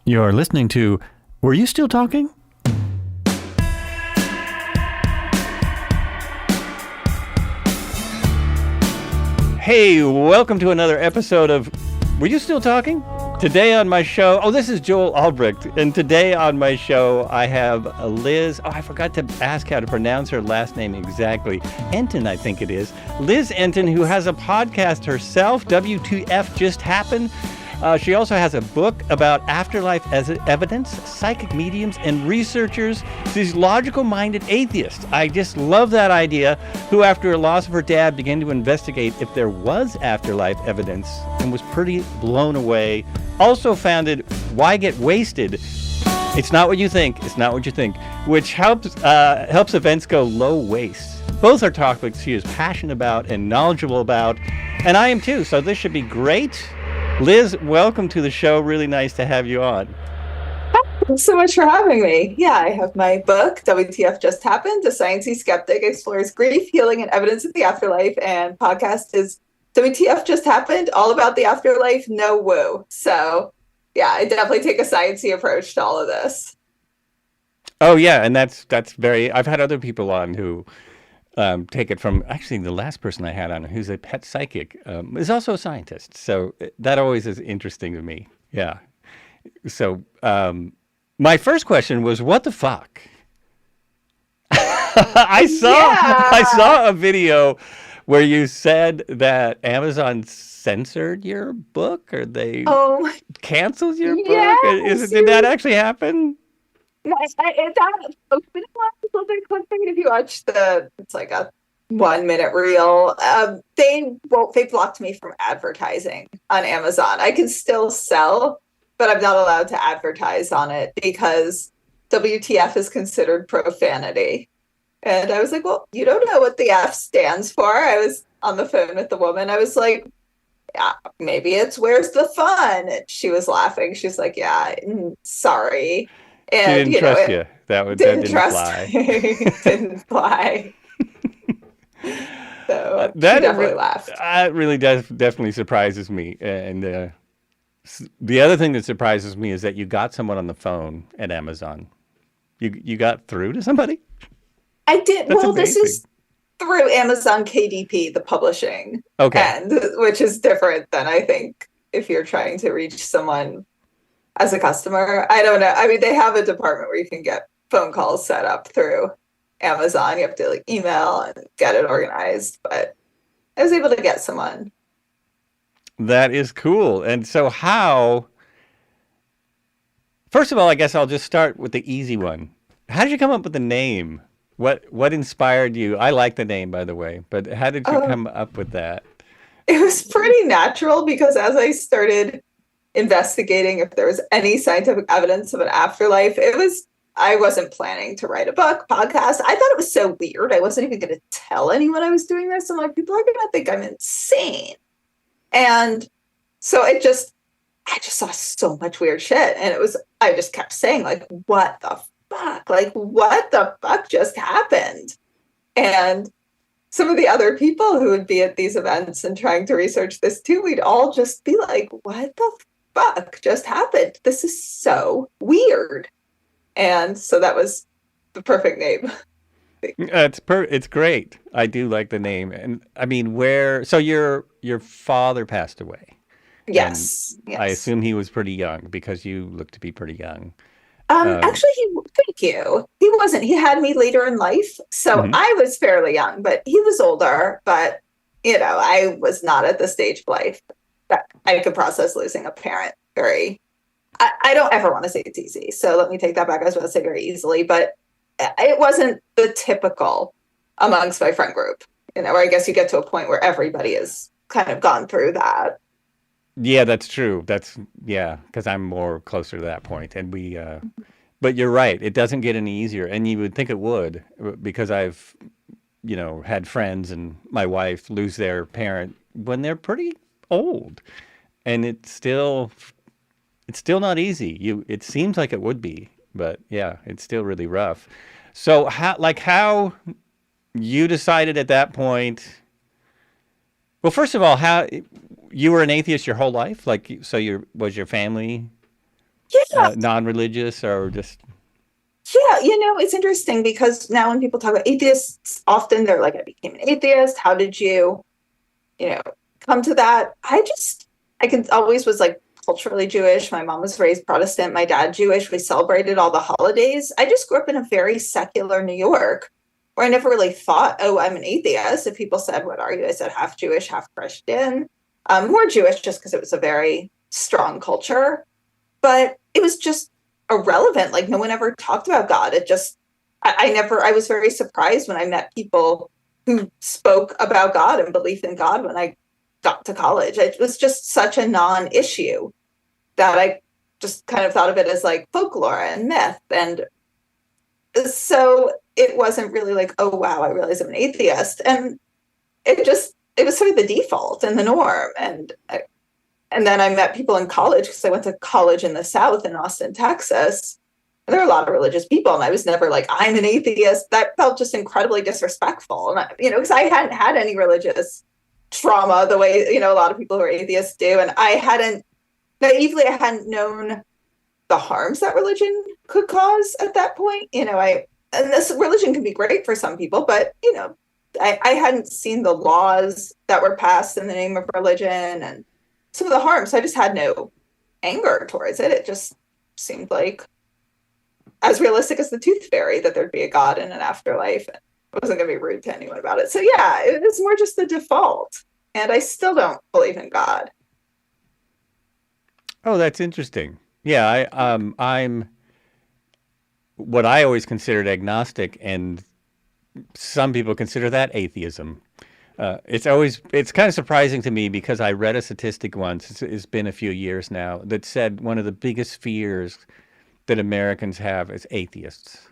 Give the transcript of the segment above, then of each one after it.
You're listening to Were You Still Talking? Hey, welcome to another episode of Were You Still Talking? Today on my show, this is Joel Albrecht, and today on my show I have Liz, I forgot to ask how to pronounce her last name exactly, Entin I think it is, Liz Entin, who has a podcast herself, WTF Just Happened. She also has a book about afterlife as evidence, psychic mediums, and researchers. She's a logical-minded atheist. I just love that idea, who after a loss of her dad began to investigate if there was afterlife evidence and was pretty blown away. Also founded Why Get Wasted? It's not what you think, it's not what you think, which helps events go low waste. Both are topics she is passionate about and knowledgeable about, and I am too, so this should be great. Liz, welcome to the show. Really nice to have you on. Thanks so much for having me. Yeah, I have my book, WTF Just Happened, A Sciencey-skeptic explores grief, healing, and evidence of the afterlife. And podcast is WTF Just Happened, all about the afterlife, no woo. So, yeah, I definitely take a sciencey approach to all of this. Oh, yeah, and that's very... I've had other people on who... take it from, actually, the last person I had on, who's a pet psychic, is also a scientist. So that always is interesting to me. Yeah. So my first question was, what the fuck? I saw a video where you said that Amazon censored your book, or they canceled your book. Yes, Did that actually happen? It's been a little bit clickbait. If you watch it's like a 1 minute reel. They blocked me from advertising on Amazon. I can still sell, but I'm not allowed to advertise on it because WTF is considered profanity. And I was like, well, you don't know what the F stands for. I was on the phone with the woman. I was like, yeah, maybe it's where's the fun? And she was laughing. She's like, yeah, sorry. And, she didn't trust you. That didn't fly. Didn't fly. So that she definitely laughed. That really definitely surprises me. And the other thing that surprises me is that you got someone on the phone at Amazon. You got through to somebody? I did. That's well, amazing. This is through Amazon KDP, the publishing end, which is different than I think if you're trying to reach someone as a customer. I don't know. I mean, they have a department where you can get phone calls set up through Amazon. You have to email and get it organized, but I was able to get someone. That is cool. And so first of all, I guess I'll just start with the easy one. How did you come up with the name? What inspired you? I like the name, by the way, but how did you come up with that? It was pretty natural because as I started investigating if there was any scientific evidence of an afterlife, I wasn't planning to write a book, podcast. I thought it was so weird. I wasn't even going to tell anyone I was doing this. I'm like, people are going to think I'm insane. And so I just saw so much weird shit. And I just kept saying, like, what the fuck? Like, what the fuck just happened? And some of the other people who would be at these events and trying to research this too, we'd all just be like, what the fuck just happened? This is so weird. And so that was the perfect name. It's great. I do like the name. And I mean, so your father passed away. Yes. I assume he was pretty young because you look to be pretty young. Actually, thank you. He wasn't. He had me later in life. So I was fairly young, but he was older. But, I was not at the stage of life that I could process losing a parent I don't ever want to say it's easy. So let me take that back. I was about to say very easily, but it wasn't the typical amongst my friend group, where I guess you get to a point where everybody has kind of gone through that. Yeah, that's true. Because I'm more closer to that point. And but you're right. It doesn't get any easier. And you would think it would, because I've, had friends and my wife lose their parent when they're pretty old. And it's still not easy. It seems like it would be, but yeah, it's still really rough. So how you decided at that point? Well, first of all, how you were an atheist your whole life? Was your family Yeah. non-religious, or just? Yeah, it's interesting because now when people talk about atheists, often they're like, I became an atheist. How did you know, come to that? I can always was like culturally Jewish. My mom was raised Protestant, my dad Jewish. We celebrated all the holidays. I just grew up in a very secular New York where I never really thought, oh, I'm an atheist. If people said, what are you? I said half Jewish, half Christian. More Jewish just because it was a very strong culture. But it was just irrelevant. Like no one ever talked about God. I was very surprised when I met people who spoke about God and belief in God when I got to college. It was just such a non-issue that I just kind of thought of it as like folklore and myth. And so it wasn't really like, oh, wow, I realize I'm an atheist. And it was sort of the default and the norm. And then I met people in college because I went to college in the South in Austin, Texas. And there were a lot of religious people, and I was never like, I'm an atheist. That felt just incredibly disrespectful. And, because I hadn't had any religious trauma the way, a lot of people who are atheists do. And I hadn't known the harms that religion could cause at that point. And this religion can be great for some people, but, I hadn't seen the laws that were passed in the name of religion and some of the harms. So I just had no anger towards it. It just seemed like as realistic as the tooth fairy that there'd be a God and an afterlife. And I wasn't going to be rude to anyone about it. So yeah, it was more just the default. And I still don't believe in God. Oh, that's interesting. Yeah, I'm what I always considered agnostic, and some people consider that atheism. It's kind of surprising to me because I read a statistic once. It's been a few years now that said one of the biggest fears that Americans have is atheists,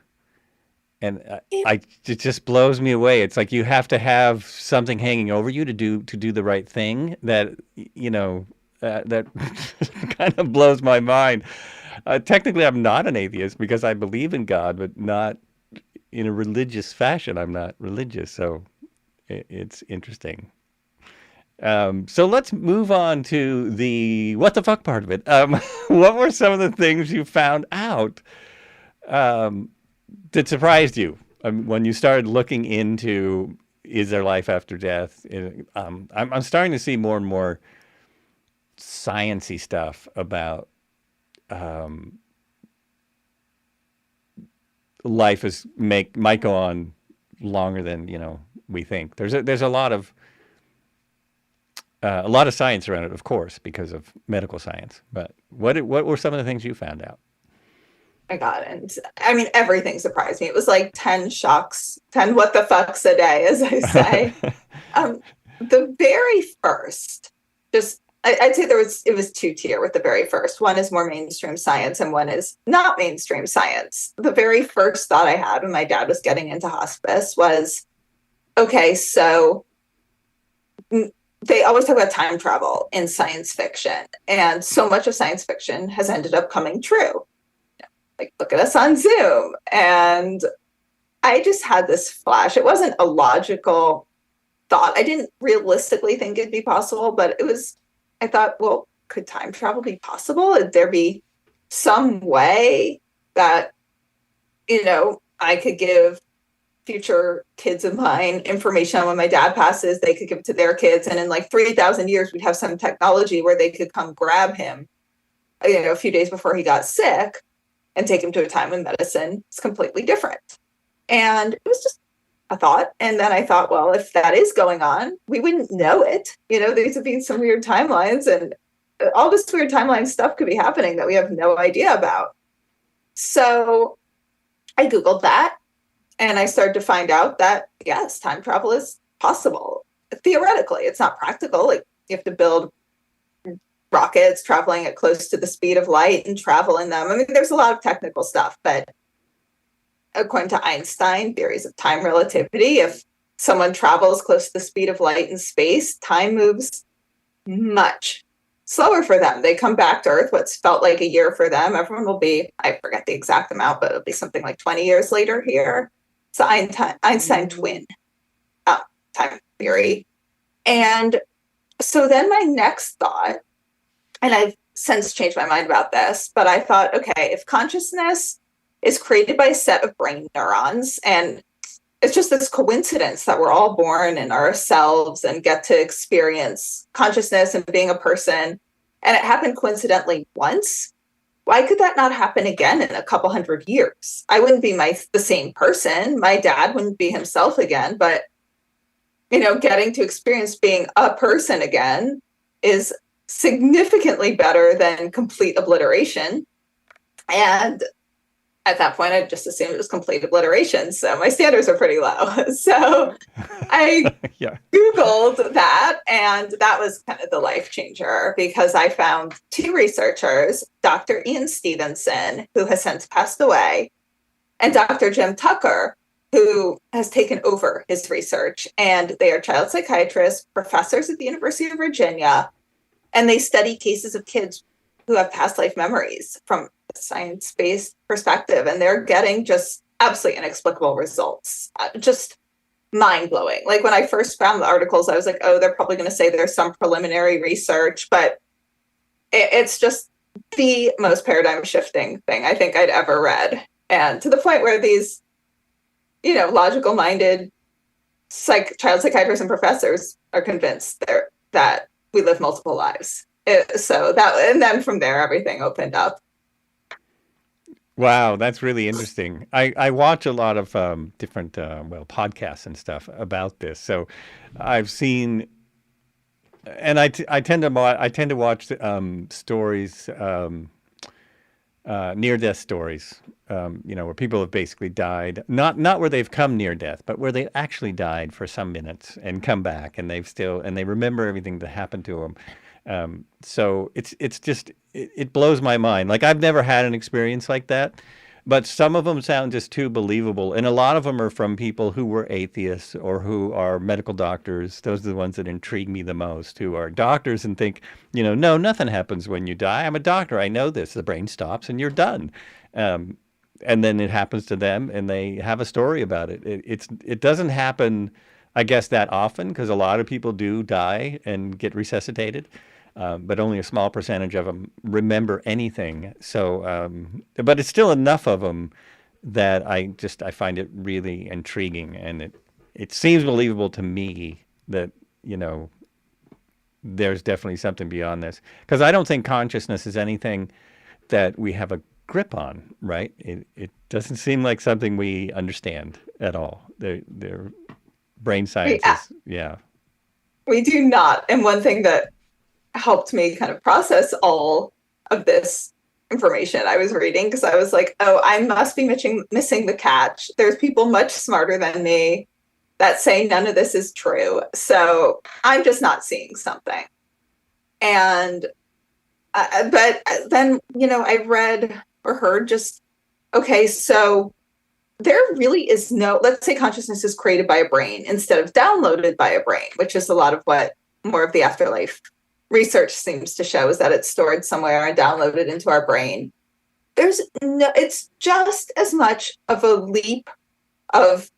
and it just blows me away. It's like you have to have something hanging over you to do the right thing. That that kind of blows my mind. Technically, I'm not an atheist because I believe in God, but not in a religious fashion. I'm not religious, so it's interesting. So let's move on to the what the fuck part of it. What were some of the things you found out that surprised you when you started looking into is there life after death? I'm starting to see more and more sciencey stuff about life might go on longer than we think. There's a lot of science around it, of course, because of medical science. But what were some of the things you found out? My God. And I mean, everything surprised me. It was like 10 shocks, 10 what the fucks a day, as I say. The very first, I'd say it was two-tier with the very first. One is more mainstream science and one is not mainstream science. The very first thought I had when my dad was getting into hospice was, okay, so they always talk about time travel in science fiction, and so much of science fiction has ended up coming true. Like, look at us on Zoom. And I just had this flash. It wasn't a logical thought. I didn't realistically think it'd be possible, but I thought, well, could time travel be possible? Would there be some way that, I could give future kids of mine information on when my dad passes, they could give it to their kids. And in like 3,000 years, we'd have some technology where they could come grab him, a few days before he got sick and take him to a time when medicine is completely different. And it was just a thought. And then I thought, well, if that is going on, we wouldn't know it. These would be some weird timelines, and all this weird timeline stuff could be happening that we have no idea about. So I Googled that, and I started to find out that, yes, time travel is possible. Theoretically, it's not practical. Like, you have to build rockets traveling at close to the speed of light and travel in them. I mean, there's a lot of technical stuff, but according to Einstein, theories of time relativity, if someone travels close to the speed of light in space, time moves much slower for them. They come back to Earth, what's felt like a year for them. Everyone will be, I forget the exact amount, but it'll be something like 20 years later here. It's Einstein twin time theory. And so then my next thought, and I've since changed my mind about this, but I thought, okay, if consciousness is created by a set of brain neurons, and it's just this coincidence that we're all born in ourselves and get to experience consciousness and being a person, and it happened coincidentally once, why could that not happen again in a couple hundred years? I wouldn't be the same person. My dad wouldn't be himself again, but getting to experience being a person again is significantly better than complete obliteration. And at that point, I just assumed it was complete obliteration. So my standards are pretty low. So I Googled that, and that was kind of the life changer, because I found two researchers, Dr. Ian Stevenson, who has since passed away, and Dr. Jim Tucker, who has taken over his research. And they are child psychiatrists, professors at the University of Virginia, and they study cases of kids who have past life memories from a science-based perspective, and they're getting just absolutely inexplicable results. Just mind-blowing. Like, when I first found the articles, I was like, oh, they're probably going to say there's some preliminary research, but it's just the most paradigm-shifting thing I think I'd ever read. And to the point where these, logical-minded child psychiatrists and professors are convinced that we live multiple lives. And then from there, everything opened up. Wow, that's really interesting. I watch a lot of different podcasts and stuff about this. So I've seen, and I tend to watch stories, near-death stories. Where people have basically died, not where they've come near death, but where they actually died for some minutes and come back, and they remember everything that happened to them. So it blows my mind. Like, I've never had an experience like that, but some of them sound just too believable, and a lot of them are from people who were atheists or who are medical doctors. Those are the ones that intrigue me the most, who are doctors and think, no, nothing happens when you die. I'm a doctor. I know this. The brain stops and you're done. And then it happens to them, and they have a story about it. It doesn't happen, I guess, that often, because a lot of people do die and get resuscitated, but only a small percentage of them remember anything. So, but it's still enough of them that I find it really intriguing, and it seems believable to me that there's definitely something beyond this, because I don't think consciousness is anything that we have a grip on, right? It doesn't seem like something we understand at all. They're brain sciences. Yeah. We do not. And one thing that helped me kind of process all of this information I was reading, because I was like, oh, I must be missing the catch. There's people much smarter than me that say none of this is true. So I'm just not seeing something. And but then, I read or heard just, okay, so there really is let's say consciousness is created by a brain instead of downloaded by a brain, which is a lot of what more of the afterlife research seems to show, is that it's stored somewhere and downloaded into our brain. It's just as much of a leap of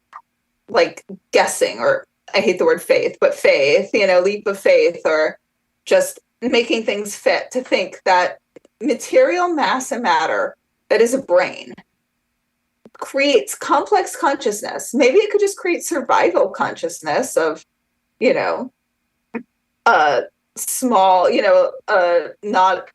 like guessing, or I hate the word faith, but faith, leap of faith, or just making things fit to think that material mass and matter that is a brain creates complex consciousness. Maybe it could just create survival consciousness of, a small, not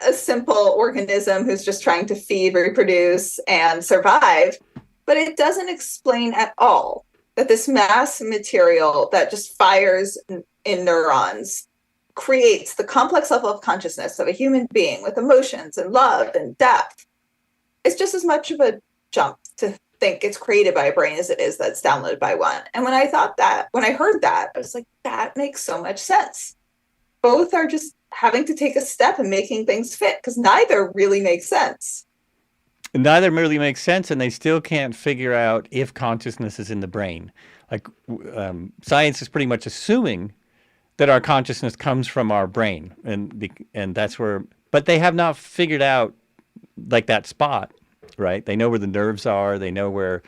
a simple organism who's just trying to feed, reproduce, and survive. But it doesn't explain at all that this mass material that just fires in neurons creates the complex level of consciousness of a human being with emotions and love and depth. It's just as much of a jump to think it's created by a brain as it is that's downloaded by one. And when I heard that, I was like, that makes so much sense. Both are just having to take a step and making things fit, because neither really makes sense. Neither really makes sense, and they still can't figure out if consciousness is in the brain. Like, science is pretty much assuming that our consciousness comes from our brain, and that's where. But they have not figured out like that spot, right? They know where the nerves are. They know where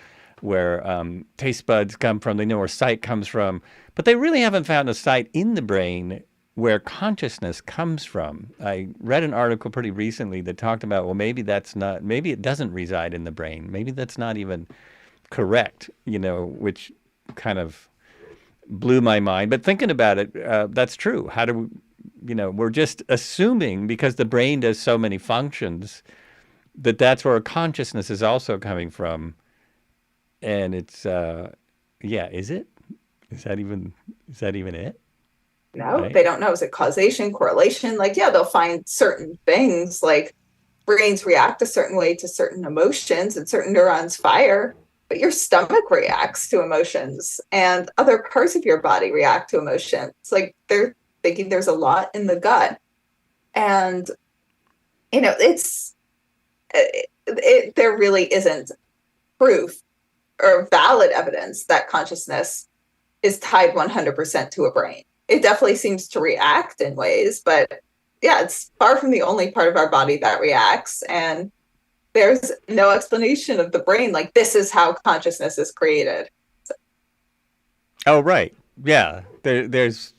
taste buds come from. They know where sight comes from. But they really haven't found a site in the brain where consciousness comes from. I read an article pretty recently that talked about, well, maybe it doesn't reside in the brain. Maybe that's not even correct, which kind of blew my mind. But thinking about it, that's true. How do we're just assuming because the brain does so many functions that's where consciousness is also coming from. And it's, is it? Is that even it? No, Right? they don't know. Is it causation, correlation? Like, yeah, they'll find certain things like brains react a certain way to certain emotions and certain neurons fire, but your stomach reacts to emotions and other parts of your body react to emotions. Like they're thinking there's a lot in the gut. And, there really isn't proof or valid evidence that consciousness is tied 100% to a brain. It definitely seems to react in ways, but yeah, it's far from the only part of our body that reacts. And there's no explanation of the brain. Like, this is how consciousness is created. So. Oh, right. Yeah. That's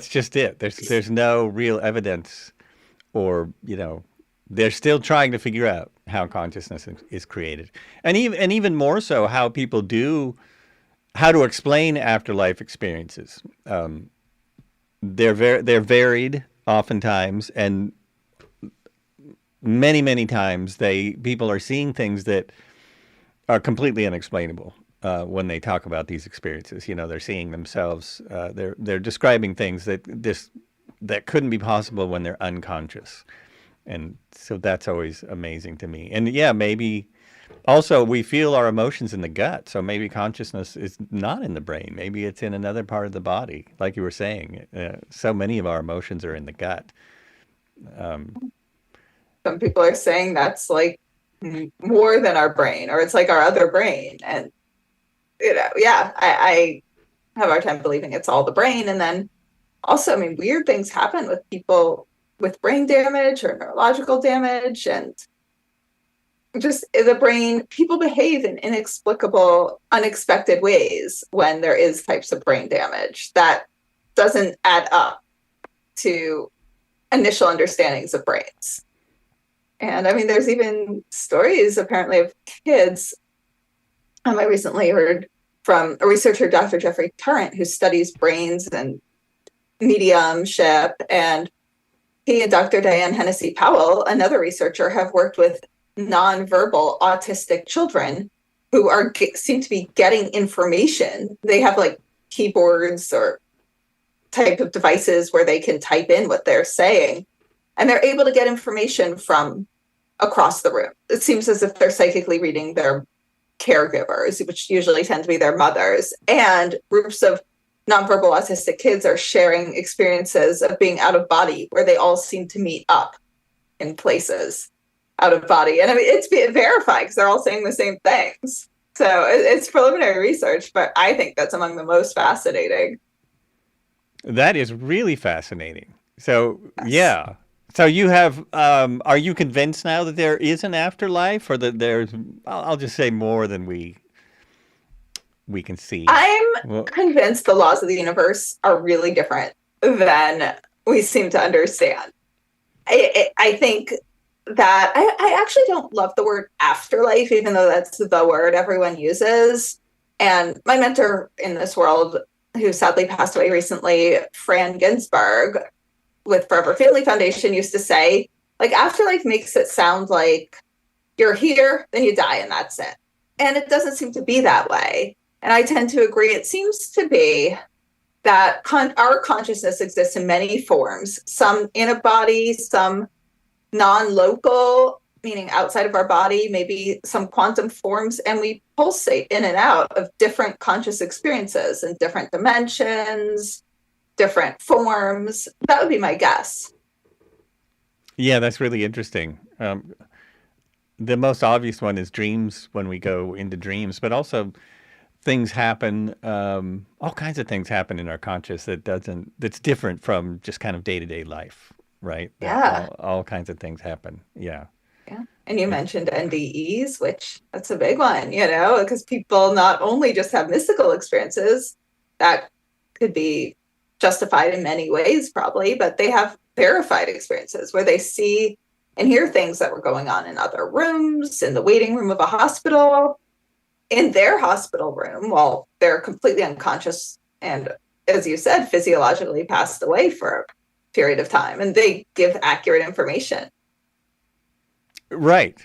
just it. There's no real evidence or, they're still trying to figure out how consciousness is created. And even more so how to explain afterlife experiences. They're varied oftentimes, and many, many times people are seeing things that are completely unexplainable when they talk about these experiences. They're seeing themselves. They're describing things that couldn't be possible when they're unconscious, and so that's always amazing to me. And yeah, maybe. Also, we feel our emotions in the gut, so maybe consciousness is not in the brain. Maybe it's in another part of the body, like you were saying. So many of our emotions are in the gut. Some people are saying that's like more than our brain, or it's like our other brain. And, I have a hard time believing it's all the brain. And then also, weird things happen with people with brain damage or neurological damage, and just the brain, people behave in inexplicable, unexpected ways when there is types of brain damage that doesn't add up to initial understandings of brains. And there's even stories apparently of kids. I recently heard from a researcher, Dr. Jeffrey Tarrant, who studies brains and mediumship, and he and Dr. Diane Hennessy Powell, another researcher, have worked with nonverbal autistic children who seem to be getting information. They have like keyboards or type of devices where they can type in what they're saying, and they're able to get information from across the room. It seems as if they're psychically reading their caregivers, which usually tend to be their mothers, and groups of nonverbal autistic kids are sharing experiences of being out of body where they all seem to meet up in places out of body. And it's being verified because they're all saying the same things. So it's preliminary research, but I think that's among the most fascinating. That is really fascinating. So, Yes. Yeah. So you have, are you convinced now that there is an afterlife, or that there's, I'll just say, more than we can see? I'm convinced the laws of the universe are really different than we seem to understand. I think that I actually don't love the word afterlife, even though that's the word everyone uses. And my mentor in this world, who sadly passed away recently, Fran Ginsberg, with Forever Family Foundation, used to say, like, afterlife makes it sound like you're here, then you die, and that's it. And it doesn't seem to be that way. And I tend to agree. It seems to be that our consciousness exists in many forms, some in a body, some non-local, meaning outside of our body, maybe some quantum forms, and we pulsate in and out of different conscious experiences in different dimensions, different forms. That would be my guess. Yeah, that's really interesting. The most obvious one is dreams, when we go into dreams, but also things happen, all kinds of things happen in our conscious that's different from just kind of day-to-day life, right? Yeah. All kinds of things happen. Yeah. Yeah. And you mentioned NDEs, which that's a big one, because people not only just have mystical experiences that could be justified in many ways, probably, but they have verified experiences where they see and hear things that were going on in other rooms, in the waiting room of a hospital, in their hospital room, while they're completely unconscious and, as you said, physiologically passed away for a period of time, and they give accurate information. Right.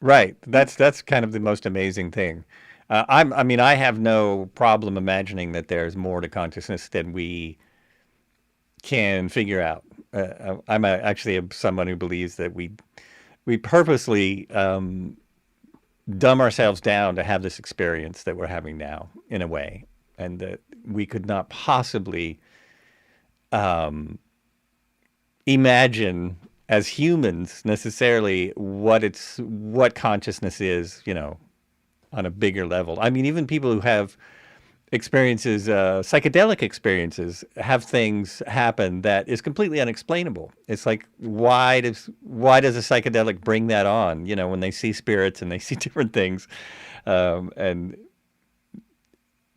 That's kind of the most amazing thing. I have no problem imagining that there's more to consciousness than we can figure out. Actually someone who believes that we purposely dumb ourselves down to have this experience that we're having now, in a way, and that we could not possibly imagine as humans necessarily what consciousness is, on a bigger level. I mean, even people who have experiences, psychedelic experiences, have things happen that is completely unexplainable. It's like, why does a psychedelic bring that on? When they see spirits and they see different things, and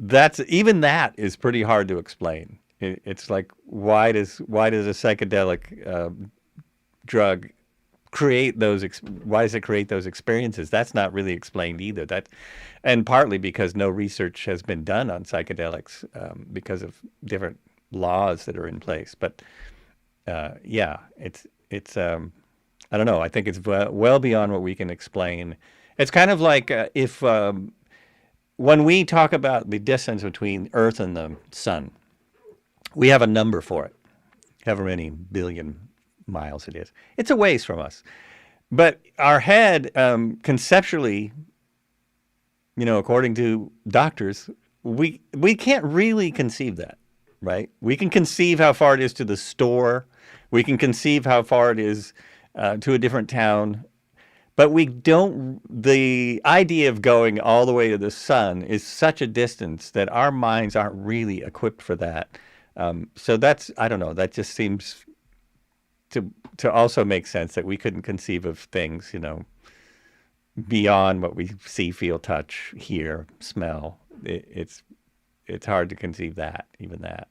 that is pretty hard to explain. It's like, why does a psychedelic drug create those? Why does it create those experiences? That's not really explained either. And partly because no research has been done on psychedelics, because of different laws that are in place. But it's I don't know. I think it's well beyond what we can explain. It's kind of like if when we talk about the distance between Earth and the sun, we have a number for it, however many billion miles it is. It's a ways from us. But our head, conceptually, according to doctors, we can't really conceive that, right? We can conceive how far it is to the store. We can conceive how far it is to a different town. But we don't, the idea of going all the way to the sun is such a distance that our minds aren't really equipped for that. So that's, I don't know, that just seems to also make sense that we couldn't conceive of things, beyond what we see, feel, touch, hear, smell. It's hard to conceive that, even that.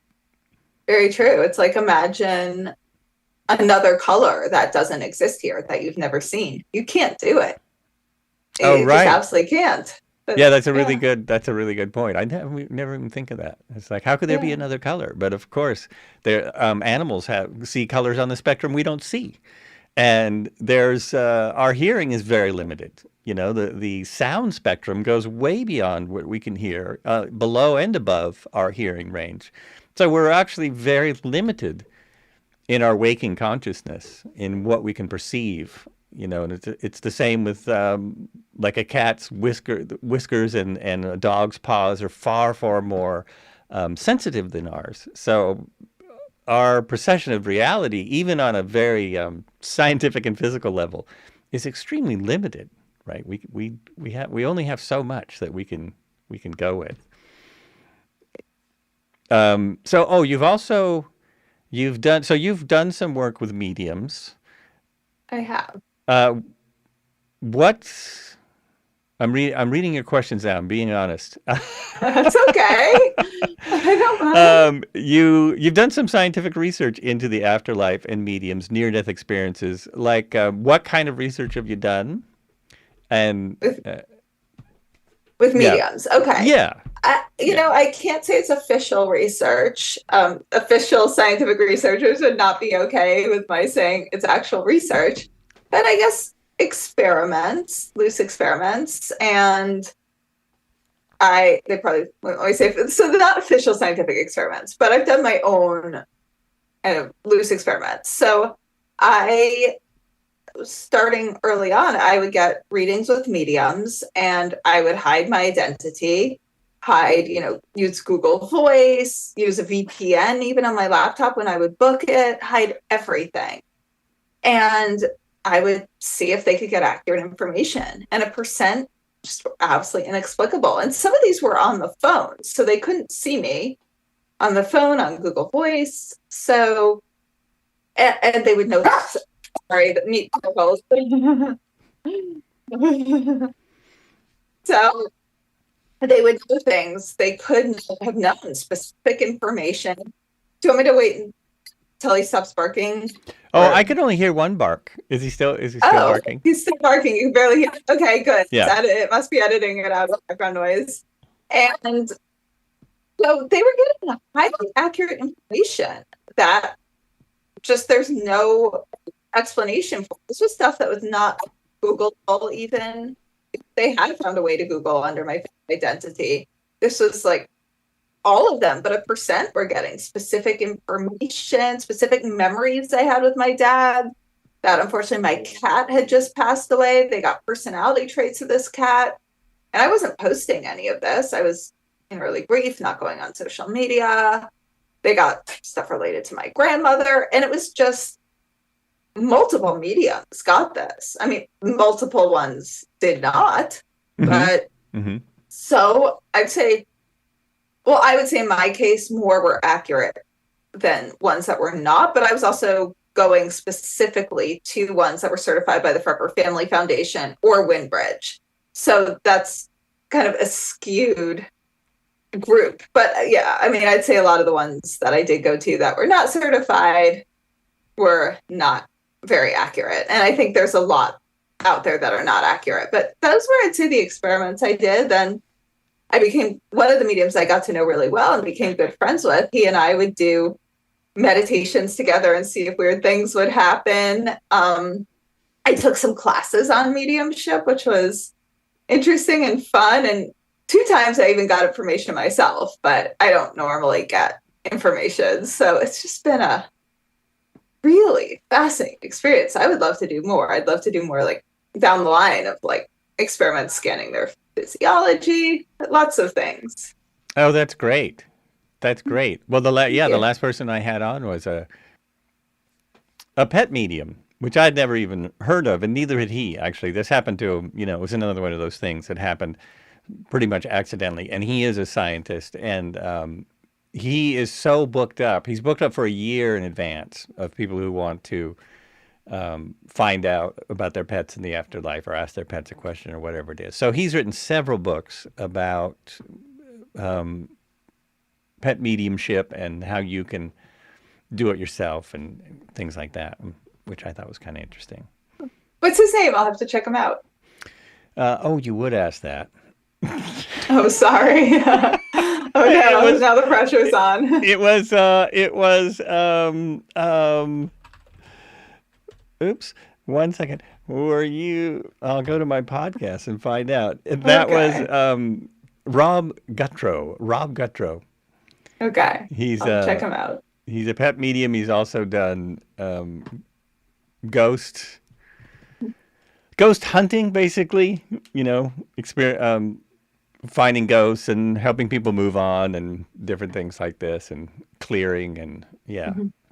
Very true. It's like, imagine another color that doesn't exist here, that you've never seen. You can't do it. Oh, right. You just absolutely can't. But, yeah, that's a really good point. I never even think of that. It's like, how could there be another color? But of course, animals see colors on the spectrum we don't see, and there's our hearing is very limited. The sound spectrum goes way beyond what we can hear, below and above our hearing range. So we're actually very limited in our waking consciousness in what we can perceive. And it's the same with like a cat's whiskers and a dog's paws are far, far more sensitive than ours. So our perception of reality, even on a very scientific and physical level, is extremely limited. Right? We only have so much that we can go with. You've done some work with mediums. I have. I'm reading your questions now. I'm being honest. That's okay. I don't mind. You've done some scientific research into the afterlife and mediums, near-death experiences. Like, what kind of research have you done? And with mediums, okay. Yeah. I can't say it's official research. Official scientific researchers would not be okay with my saying it's actual research. But I guess loose experiments, and they probably won't always say, so they're not official scientific experiments, but I've done my own loose experiments. So starting early on, I would get readings with mediums, and I would hide my identity, use Google Voice, use a VPN even on my laptop when I would book it, hide everything. And I would see if they could get accurate information. And a percent, just absolutely inexplicable. And some of these were on the phone, so they couldn't see me on the phone, on Google Voice. So, and they would know, sorry, the meat circles. So they would do things they couldn't have known, specific information Do you want me to wait until he stops barking? Oh, Or... I could only hear one bark. Is he still barking? He's still barking. You can barely hear. Okay, good. Yeah. It must be editing it out of background noise. And so they were getting highly accurate information that just there's no explanation for. This was stuff that was not Googleable even. They had found a way to Google under my identity. This was like all of them, but 1% were getting specific information, specific memories I had with my dad. That unfortunately my cat had just passed away. They got personality traits of this cat. And I wasn't posting any of this. I was in early grief, not going on social media. They got stuff related to my grandmother. And it was just multiple mediums got this. I mean, multiple ones did not. But so I'd say, well, I would say in my case, more were accurate than ones that were not. But I was also going specifically to ones that were certified by the Frepper Family Foundation or Windbridge. So that's kind of a skewed group. But yeah, I mean, I'd say a lot of the ones that I did go to that were not certified were not very accurate. And I think there's a lot out there that are not accurate. But those were, I'd say, the experiments I did. Then I became one of the mediums I got to know really well and became good friends with. He and I would do meditations together and see if weird things would happen. I took some classes on mediumship, which was interesting and fun. And 2 times I even got information myself, but I don't normally get information. So it's just been a really fascinating experience. I would love to do more. I'd love to do more like down the line of like experiments scanning their physiology, lots of things. Oh, that's great. That's great. Well, the last person I had on was a pet medium, which I'd never even heard of, and neither had he, actually. This happened to him, it was another one of those things that happened pretty much accidentally. And he is a scientist, and he is so booked up. He's booked up for a year in advance of people who want to find out about their pets in the afterlife or ask their pets a question or whatever it is. So he's written several books about pet mediumship and how you can do it yourself and things like that, which I thought was kind of interesting. What's his name? I'll have to check him out. You would ask that. Oh, sorry. Now the pressure's on. Oops, 1 second. I'll go to my podcast and find out. That was Rob Guttrow. Okay. I'll check him out. He's a pet medium. He's also done ghost hunting, basically, finding ghosts and helping people move on and different things like this and clearing and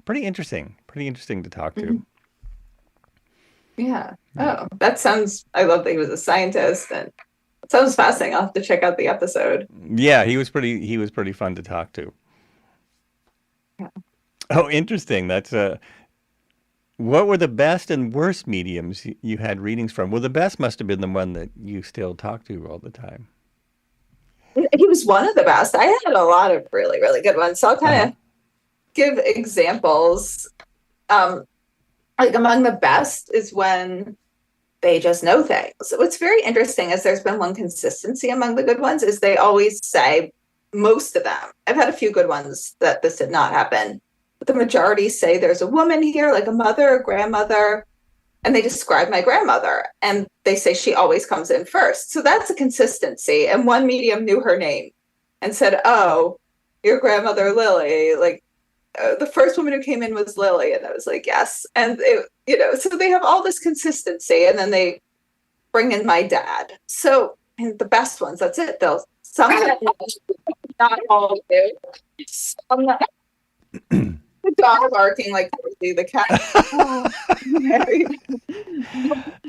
pretty interesting to talk to. Yeah. Oh, I love that he was a scientist and it sounds fascinating. I'll have to check out the episode. Yeah, he was pretty fun to talk to. Yeah. Oh, interesting. That's what were the best and worst mediums you had readings from? Well, the best must have been the one that you still talk to all the time. He was one of the best. I had a lot of really, really good ones. So I'll kind of give examples. Like among the best is when they just know things. So what's very interesting is there's been one consistency among the good ones is they always say, most of them, I've had a few good ones that this did not happen, but the majority say there's a woman here, like a mother, a grandmother, and they describe my grandmother and they say she always comes in first. So that's a consistency. And one medium knew her name and said, oh, your grandmother Lily, like the first woman who came in was Lily. And I was like, yes. And so they have all this consistency and then they bring in my dad. So and the best ones, that's it. Some not all do. Some the dog barking like the cat. Oh,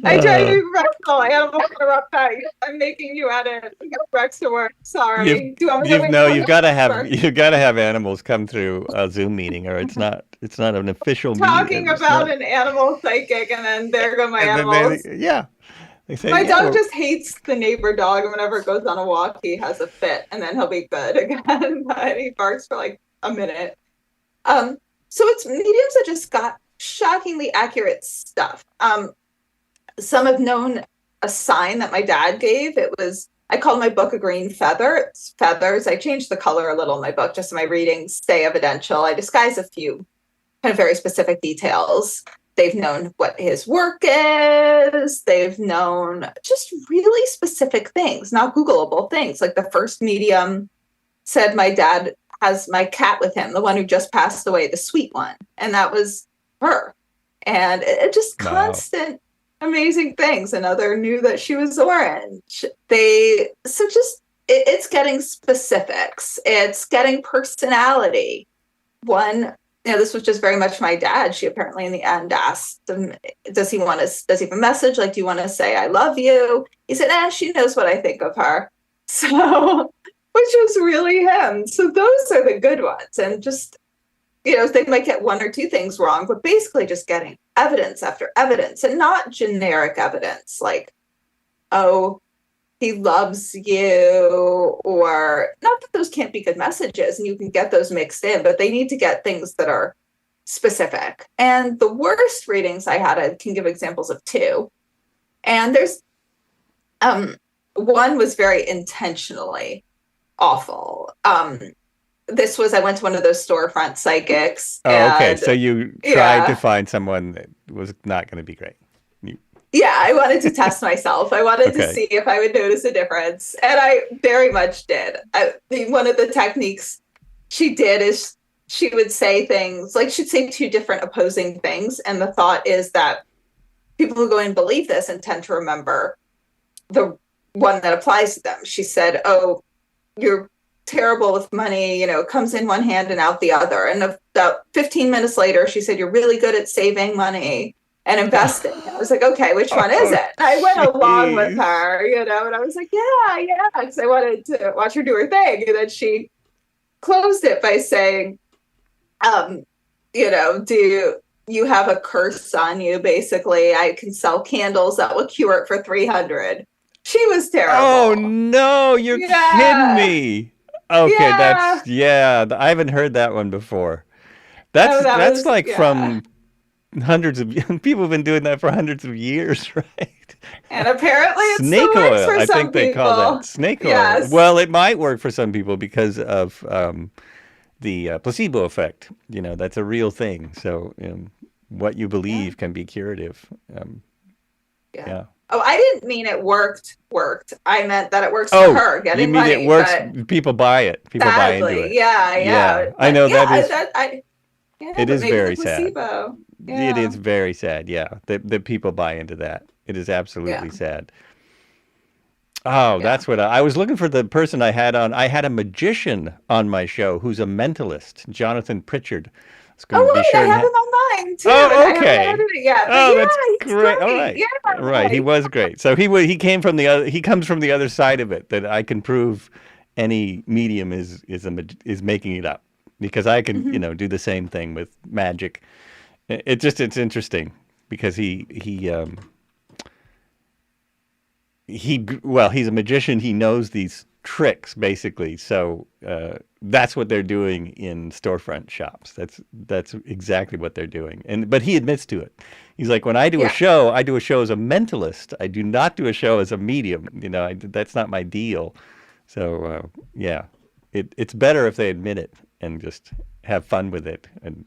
I try to be professional. Animal interrupt that. I'm making you edit. Rex to work. Sorry. You've got to have animals come through a Zoom meeting, or it's not an official talking meeting. About an animal psychic, and then there go my animals. They say, my dog just hates the neighbor dog, and whenever it goes on a walk, he has a fit, and then he'll be good again. But he barks for like a minute. So it's mediums that just got shockingly accurate stuff. Some have known a sign that my dad gave. I called my book a green feather. It's feathers. I changed the color a little in my book just so my readings stay evidential. I disguise a few kind of very specific details. They've known what his work is. They've known just really specific things, not Googleable things. Like the first medium said my dad has my cat with him, the one who just passed away, the sweet one. And that was her. And it just constant amazing things. Another knew that she was orange. It's getting specifics. It's getting personality. One, this was just very much my dad. She apparently in the end asked him, does he have a message? Like, do you want to say, I love you? He said, she knows what I think of her. So, which was really him. So those are the good ones. And just, they might get one or two things wrong, but basically just getting evidence after evidence and not generic evidence like, oh, he loves you, or not that those can't be good messages and you can get those mixed in, but they need to get things that are specific. And the worst readings I had, I can give examples of two. And there's one was very intentionally awful. I went to one of those storefront psychics. Oh, okay. So you tried to find someone that was not going to be great. Yeah, I wanted to test myself. I wanted to see if I would notice a difference. And I very much did. One of the techniques she did is she would say things, like she'd say two different opposing things. And the thought is that people who go and believe this and tend to remember the one that applies to them. She said, oh, you're terrible with money, comes in one hand and out the other. And about 15 minutes later, she said, you're really good at saving money and investing. I was like, okay, which one is it? I went along with her, and I was like, yeah, because I wanted to watch her do her thing. And then she closed it by saying, do you have a curse on you? Basically, I can sell candles that will cure it for $300. She was terrible. Oh no, you're kidding me. Okay, I haven't heard that one before. That's from hundreds of people have been doing that for hundreds of years, right? And apparently it snake still works oil. For I some think they people. call that snake oil. Well, it might work for some people because of the placebo effect. That's a real thing. So what you believe can be curative. Yeah. Oh, I didn't mean it worked. I meant that it works for her getting money. You mean it works? People buy it. People buy into it. Yeah. I know that is. It is very sad. Yeah. It is very sad. Yeah, that people buy into that. It is absolutely sad. Oh, that's what I was looking for. The person I had on. I had a magician on my show who's a mentalist, Jonathan Pritchard. I have him on mine too. Oh, okay. That's great. All right. Yeah, right. He was great. So he came from the other. He comes from the other side of it. That I can prove any medium is making it up, because I can do the same thing with magic. It's interesting because he's a magician. He knows these tricks basically. So that's what they're doing in storefront shops. That's exactly what they're doing. But he admits to it. He's like, when I do a show as a mentalist. I do not do a show as a medium. That's not my deal. So it's better if they admit it and just have fun with it. And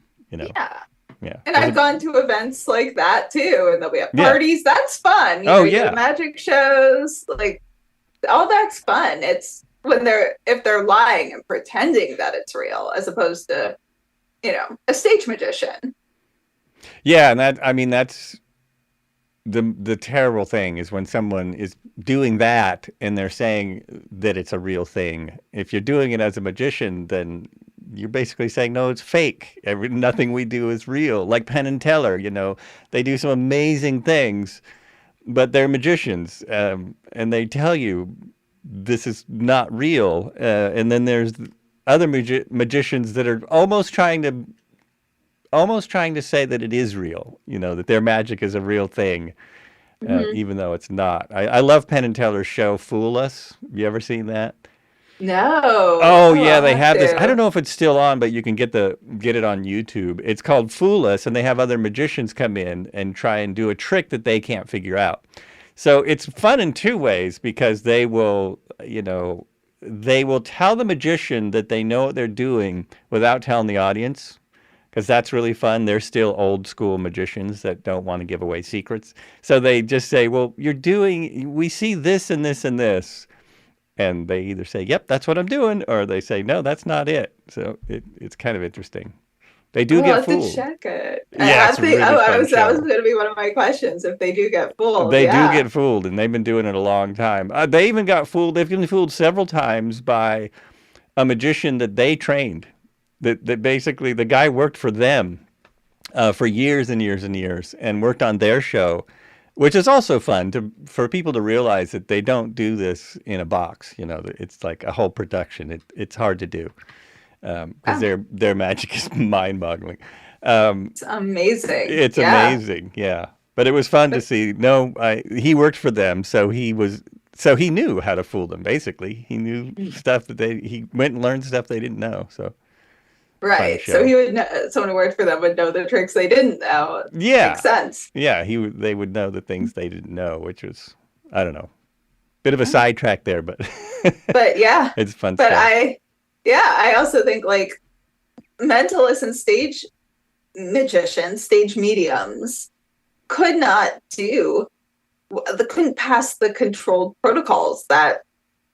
Yeah. And I've gone to events like that too, and there'll be at parties. Yeah. That's fun. Magic shows, like all that's fun. It's if they're lying and pretending that it's real, as opposed to, a stage magician. Yeah, and that's the terrible thing is when someone is doing that and they're saying that it's a real thing. If you're doing it as a magician, then you're basically saying, no, it's fake. Nothing we do is real. Like Penn and Teller, they do some amazing things, but they're magicians, and they tell you this is not real. And then there's other magicians that are almost trying to say that it is real, that their magic is a real thing, even though it's not. I love Penn and Teller's show, Fool Us. Have you ever seen that? No. Oh Oh, yeah, I'll they have have this. I don't to. know if it's still on, but you can get it on YouTube. It's called Fool Us, and they have other magicians come in and try and do a trick that they can't figure out. So it's fun in two ways because they will tell the magician that they know what they're doing without telling the audience, because that's really fun. They're still old school magicians that don't want to give away secrets. So they just say, "Well, we see this and this and this." And they either say, "Yep, that's what I'm doing," or they say, "No, that's not it." So it's kind of interesting. They do Oh, I'll get have to fooled. check it. Yeah, I it's a think, really fun that was show. going to be one of my questions. If they do get fooled, They do yeah. get fooled, and they've been doing it a long time. They even got fooled. They've been fooled several times by a magician that they trained. That basically the guy worked for them for years and years and years, and worked on their show, which is also fun for people to realize that they don't do this in a box. It's like a whole production. It's hard to do because Oh, their magic is mind-boggling. Um, it's amazing. it's Yeah. amazing, yeah. But it was fun to But see. No, he worked for them, so he knew how to fool them. Basically, he knew stuff he went and learned stuff they didn't know. So fun right. So show. he would know, someone who worked for them would know the tricks they didn't know. Makes Yeah, sense. yeah. They would know the things they didn't know, which was, I don't know, bit of a sidetrack there, but But yeah, it's fun but stuff. I also think like mentalists and stage magicians, stage mediums could not couldn't pass the controlled protocols that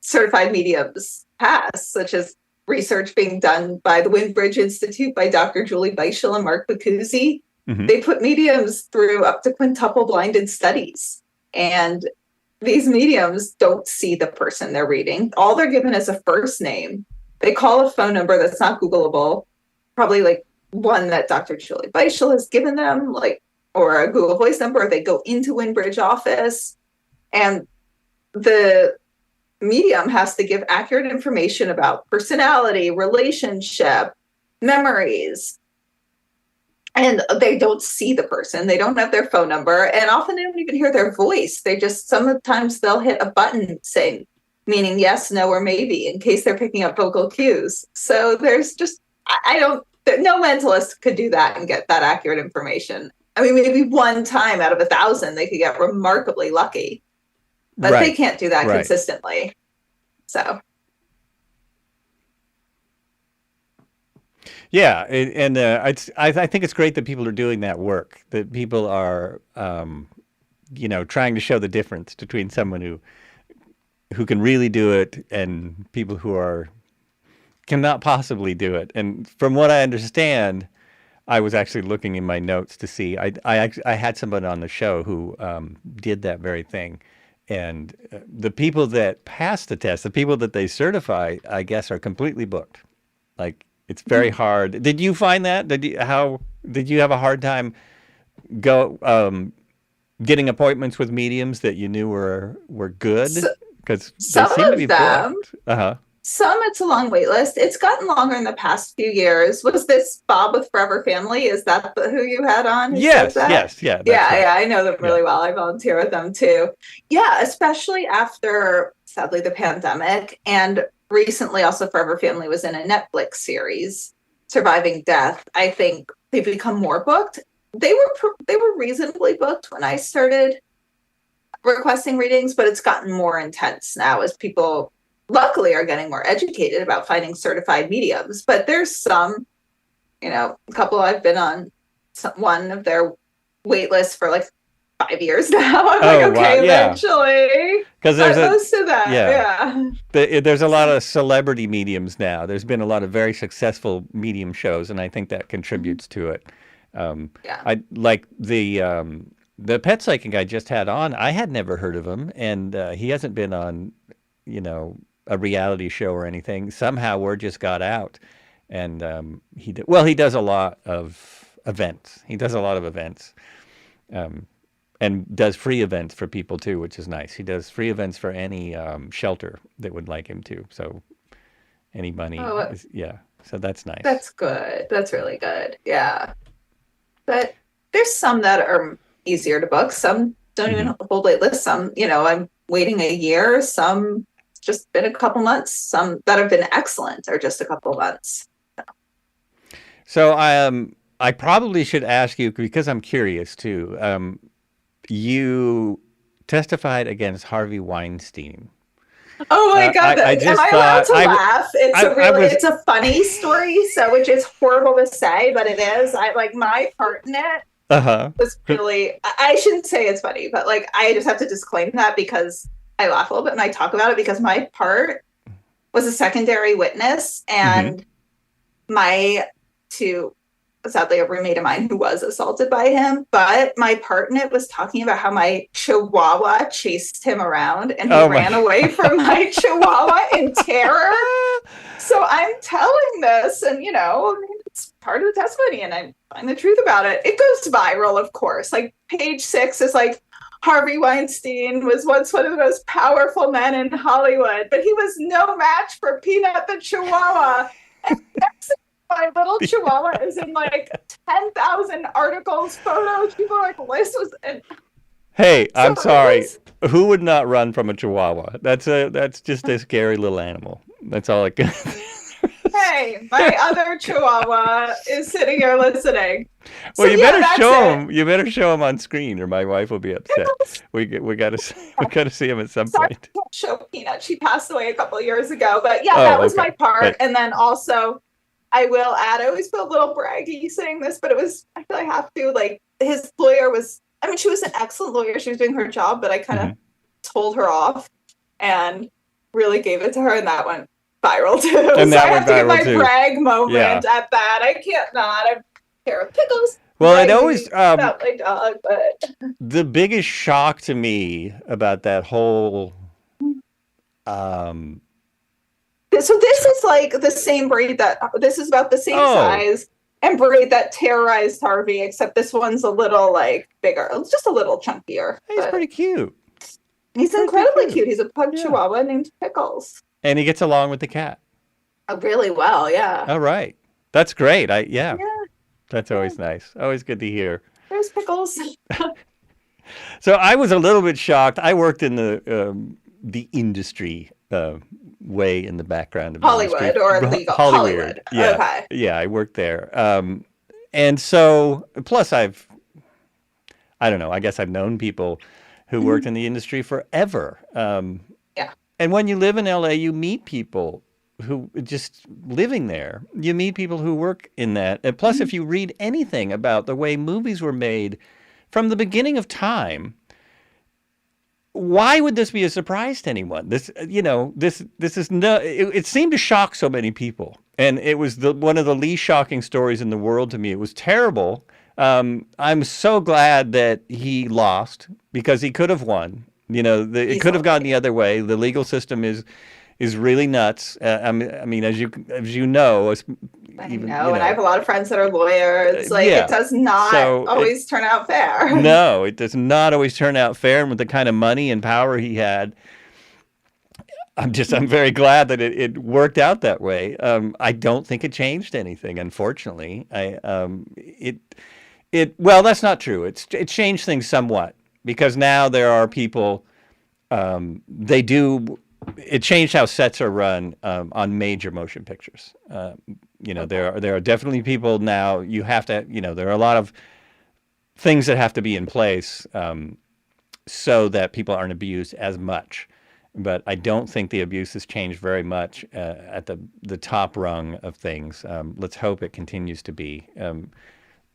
certified mediums pass, such as research being done by the Windbridge Institute by Dr. Julie Beischel and Mark Bacuzzi. Hmm. They put mediums through up to quintuple blinded studies. And these mediums don't see the person they're reading. All they're given is a first name. They call a phone number that's not Googleable, probably like one that Dr. Julie Beischel has given them, like, or a Google Voice number. They go into Windbridge office, and the medium has to give accurate information about personality, relationship, memories, and they don't see the person. They don't have their phone number, and often they don't even hear their voice. Sometimes they'll hit a button saying, meaning yes, no, or maybe, in case they're picking up vocal cues. So there's just, I don't, no mentalist could do that and get that accurate information. I mean, maybe one time out of 1,000, they could get remarkably lucky, but they Right, can't do that right. consistently. So, Yeah, and I think it's great that people are doing that work. That people are, trying to show the difference between someone who can really do it and people who cannot possibly do it. And from what I understand, I was actually looking in my notes to see. I had somebody on the show who did that very thing, and the people that pass the test, the people that they certify, I guess, are completely booked. Like it's very hard. Did you find that? Did you have a hard time go getting appointments with mediums that you knew were good? so Because they some seem to be of them, booked. Uh huh. some it's a long wait list. It's gotten longer in the past few years. Was this Bob with Forever Family? Is that who you had on who said Yes, that? yes, yeah, that's Yeah, right. yeah, I know them Yeah. really well. I volunteer with them too. Yeah, especially after, sadly, the pandemic. And recently, also, Forever Family was in a Netflix series, Surviving Death. I think they've become more booked. They were reasonably booked when I started requesting readings, but it's gotten more intense now as people luckily are getting more educated about finding certified mediums. But there's some, a couple I've been on one of their wait lists for like 5 years now. I'm like, Oh wow, okay, yeah. eventually. Because But most of that, yeah, yeah. there's a lot of celebrity mediums now. There's been a lot of very successful medium shows, and I think that Mhm. contributes to it. Yeah. I like the pet psychic I just had on. I had never heard of him, and he hasn't been on, you know, a reality show or anything. Somehow word just got out, and he does a lot of events. He does a lot of events, um, and does free events for people too, which is nice. He does free events for any shelter that would like him to. So any money Oh, is, yeah. So that's nice. that's good. That's really good. Yeah. But there's some that are easier to book. Some don't Hmm. even hold wait lists. Some, I'm waiting a year. Some just been a couple months. Some that have been excellent are just a couple months. So I probably should ask you because I'm curious too. You testified against Harvey Weinstein. Oh my God. I Am just I allowed thought to laugh? It's a funny story, so which is horrible to say, but it is. I like my part in it was really, I shouldn't say it's funny, but like I just have to disclaim that because I laugh a little bit and I talk about it because my part was a secondary witness, and my two, sadly, a roommate of mine who was assaulted by him, but my part in it was talking about how my chihuahua chased him around and he ran away from my chihuahua in terror. So I'm telling this, and it's part of the testimony, and I find the truth about it. It goes viral, of course. Like page 6 is like, Harvey Weinstein was once one of the most powerful men in Hollywood, but he was no match for Peanut the Chihuahua. And my little chihuahua is in like 10,000 articles, photos. People are like, Liz was in. Hey, I'm sorry. Who would not run from a chihuahua? That's just a scary little animal. That's all I can. Hey, my other chihuahua is sitting here listening. Well, you better show him. You better show him on screen, or my wife will be upset. We got to see him at some point. I can't show Peanut. She passed away a couple of years ago, but yeah, that was my part. And then also, I will add, I always feel a little braggy saying this, but I feel I have to, like, his lawyer was, she was an excellent lawyer. She was doing her job, but I kind of told her off and really gave it to her, and that went viral too. And so I have to get my brag moment at that. I can't not. I'm a pair of pickles. Well, it always, about my dog, but the biggest shock to me about that whole, so this is like the same breed this is about the same size and breed that terrorized Harvey, except this one's a little like bigger. It's just a little chunkier. He's pretty cute. He's incredibly cute. He's a pug chihuahua named Pickles. And he gets along with the cat. Oh, really well, yeah. All right. That's great. That's always nice. Always good to hear. There's Pickles. So I was a little bit shocked. I worked in the industry way in the background of Hollywood or legal Hollywood. Yeah. Okay. Yeah, I worked there. And so plus I don't know, I guess I've known people who worked in the industry forever. And when you live in LA, you meet people who just living there. You meet people who work in that. And plus, if you read anything about the way movies were made from the beginning of time, why would this be a surprise to anyone? This is no. It seemed to shock so many people, and it was one of the least shocking stories in the world to me. It was terrible. I'm so glad that he lost because he could have won. It could have gone the other way. The legal system is really nuts. I mean, as you know, I know, and I have a lot of friends that are lawyers. It does not always turn out fair. No, it does not always turn out fair. And with the kind of money and power he had, I'm very glad that it worked out that way. I don't think it changed anything, unfortunately. Well, that's not true. It changed things somewhat. Because now there are people, it changed how sets are run on major motion pictures. There are definitely people now, you have to, there are a lot of things that have to be in place so that people aren't abused as much. But I don't think the abuse has changed very much at the top rung of things. Let's hope it continues to be.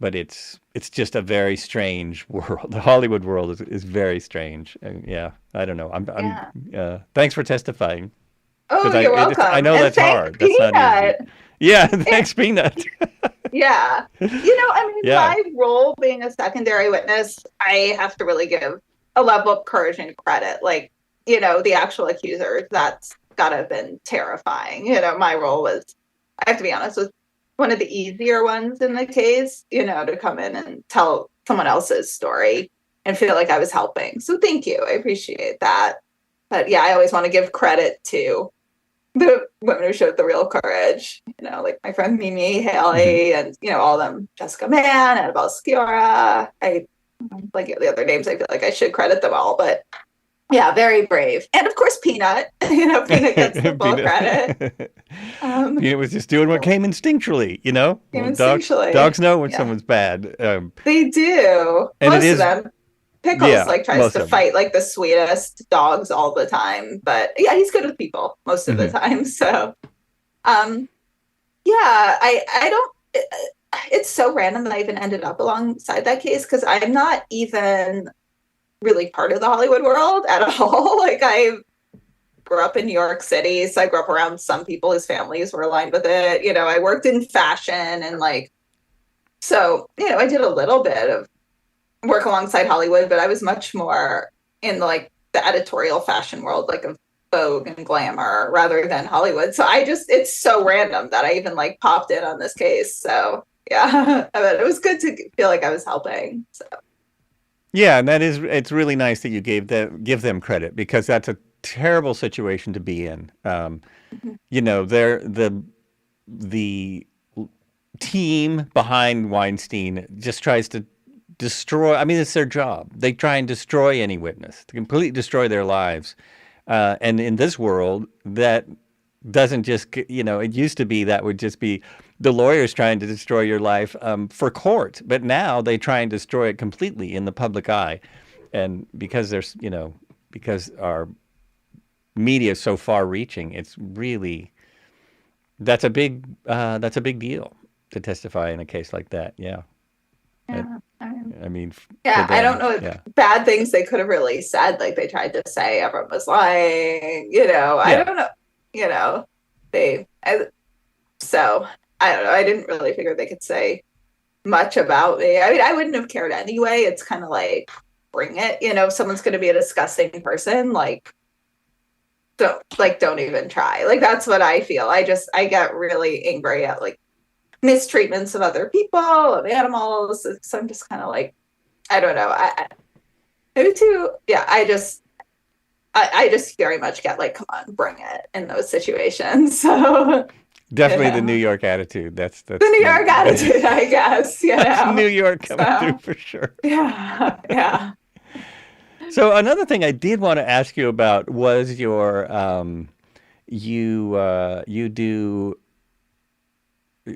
But it's just a very strange world. The Hollywood world is very strange. I don't know. Thanks for testifying. Oh, you're welcome. I know that's hard. That's not easy. Yeah, thanks, Peanut. Yeah. My role being a secondary witness, I have to really give a level of courage and credit. Like, the actual accusers, that's got to have been terrifying. My role was, I have to be honest, was one of the easier ones in the case, to come in and tell someone else's story and feel like I was helping. So thank you. I appreciate that. But yeah, I always want to give credit to the women who showed the real courage, like my friend Mimi, Haley, and, all of them, Jessica Mann, Annabelle Sciorra. I like the other names. I feel like I should credit them all, but Yeah, very brave. And of course, Peanut. Peanut gets the full credit. Peanut was just doing what came instinctually, Came Well, dogs instinctually. know when Yeah, someone's bad. they do. And it Most of is, them. Pickles yeah, like tries most to of them. fight like the sweetest dogs all the time, but yeah, he's good with people most of the Hmm. time. So, um, yeah, I don't. It's so random that I even ended up alongside that case because I'm not even really part of the Hollywood world at all. Like I grew up in New York City, so I grew up around some people whose families were aligned with it. I worked in fashion and so, I did a little bit of work alongside Hollywood, but I was much more in the editorial fashion world, like of Vogue and Glamour rather than Hollywood. So it's so random that I even popped in on this case. So yeah, but it was good to feel like I was helping. So Yeah, and it's really nice that you give them credit because that's a terrible situation to be in. mhm. They're the team behind Weinstein just tries to destroy. I mean, it's their job. They try and destroy any witness, to completely destroy their lives. And in this world, that doesn't just, it used to be that would just be the lawyers trying to destroy your life for court. But now they try and destroy it completely in the public eye. And because because our media is so far reaching, it's really, that's a big deal to testify in a case like that. Yeah. I, yeah. I mean, for Yeah, I don't them, know yeah. bad things they could have really said. Like they tried to say everyone was lying. I Yeah. don't know. You know, they. So I don't know. I didn't really figure they could say much about me. I mean, I wouldn't have cared anyway. It's kind of like bring it. If someone's going to be a disgusting person, don't even try. Like that's what I feel. I get really angry at mistreatments of other people, of animals. So I'm just kind of I don't know. Maybe too. Yeah, I just very much get come on, bring it in those situations. So Definitely the New York attitude. That's the New the York attitude, I guess. that's New York coming through So for sure. yeah, yeah. So another thing I did want to ask you about was your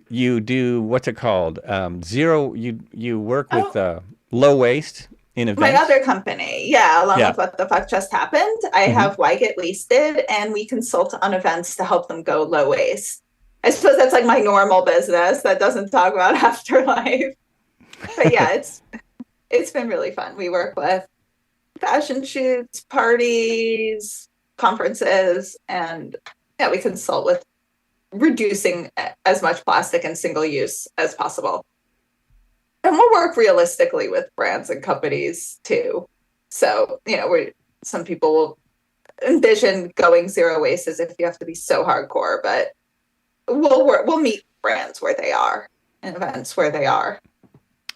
you do what's it called? Zero. You work with Oh, low waste in my events. other company, yeah, along Yeah. with What the Fuck Just Happened, I Hmm. have Why Get Wasted, and we consult on events to help them go low waste. I suppose that's my normal business that doesn't talk about afterlife. But yeah, it's been really fun. We work with fashion shoots, parties, conferences, and yeah, we consult with reducing as much plastic and single use as possible. And we'll work realistically with brands and companies too. So, some people will envision going zero waste as if you have to be so hardcore, but we'll meet brands where they are and events where they are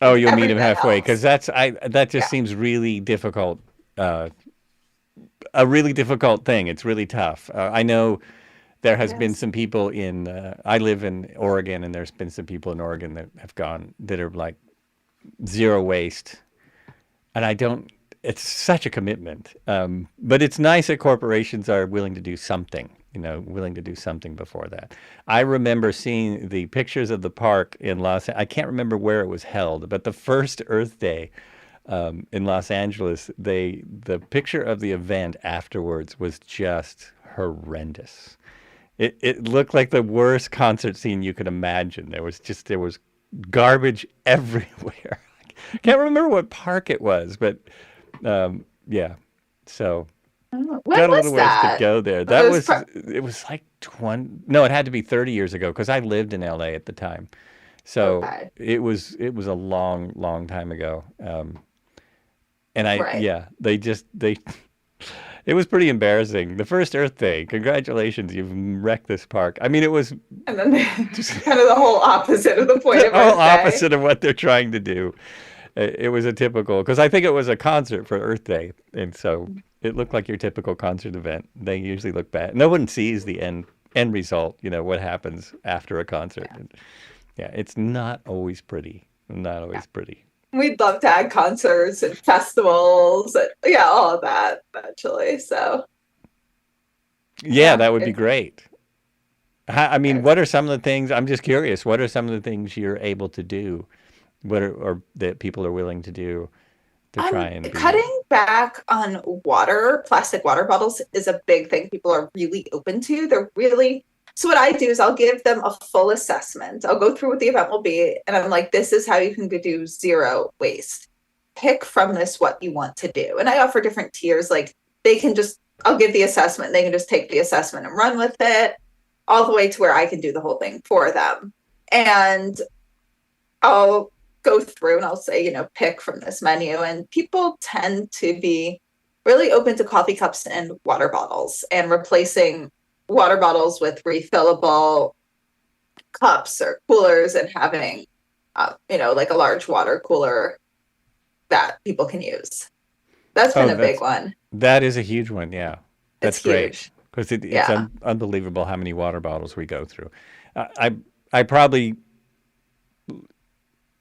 Oh, and you'll meet every him bit halfway because helps. that just Yeah. seems really difficult. Uh, a really difficult thing. It's really tough. I know there has been Yes. some people in. I live in Oregon, and there's been some people in Oregon that have gone that are like zero waste, and I don't. It's such a commitment, but it's nice that corporations are willing to do something. Willing to do something before that. I remember seeing the pictures of the park in I can't remember where it was held, but the first Earth Day in Los Angeles, the picture of the event afterwards was just horrendous. It looked like the worst concert scene you could imagine. There was garbage everywhere. I can't remember what park it was, but yeah. So Oh, when got a little was ways to that? go there. It was It was like 20. No, it had to be 30 years ago because I lived in LA at the time. So okay. it was a long, long time ago. And Right. they it was pretty embarrassing. The first Earth Day. Congratulations, you've wrecked this park. I mean, it was And then just kind of the whole opposite of the point the of whole Earth Day. opposite of what they're trying to do. It was a typical because I think it was a concert for Earth Day, and so it looked like your typical concert event. They usually look bad. No one sees the end result. What happens after a concert. Yeah. And yeah, it's not always pretty. Not Yeah. always pretty. we'd love to add concerts and festivals, and, yeah, all of that eventually. So Yeah, yeah, that would be great. I mean, what are some of the things? I'm just curious. What are some of the things you're able to do? What are or that people are willing to do to try and be? cutting back on plastic water bottles is a big thing people are really open to. They're really, so what I do is I'll give them a full assessment. I'll go through what the event will be, and I'm like, this is how you can do zero waste. Pick from this what you want to do. And I offer different tiers. Like they can just, I'll give the assessment, they can just take the assessment and run with it, all the way to where I can do the whole thing for them. And I'll go through and I'll say, pick from this menu. And people tend to be really open to coffee cups and water bottles, and replacing water bottles with refillable cups or coolers, and having, like a large water cooler that people can use. That's been Oh, a big one. that is a huge one. Yeah, It's that's great huge. because it's Yeah. unbelievable how many water bottles we go through. I probably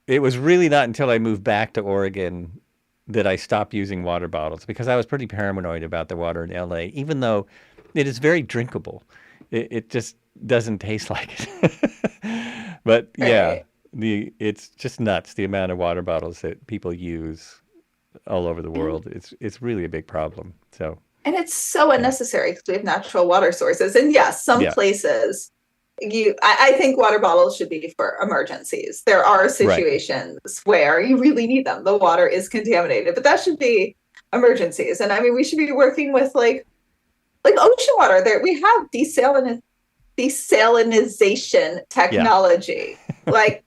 it was really not until I moved back to Oregon that I stopped using water bottles because I was pretty paranoid about the water in LA, even though it is very drinkable. It just doesn't taste like it. But yeah, Right. it's just nuts the amount of water bottles that people use all over the And world. It's really a big problem. So and it's so yeah, unnecessary because we have natural water sources. And yes, some yeah, places I think water bottles should be for emergencies. There are right. situations where you really need them. The water is contaminated, but that should be emergencies. And I mean, we should be working with like ocean water. There we have desalinization Yeah. technology. Like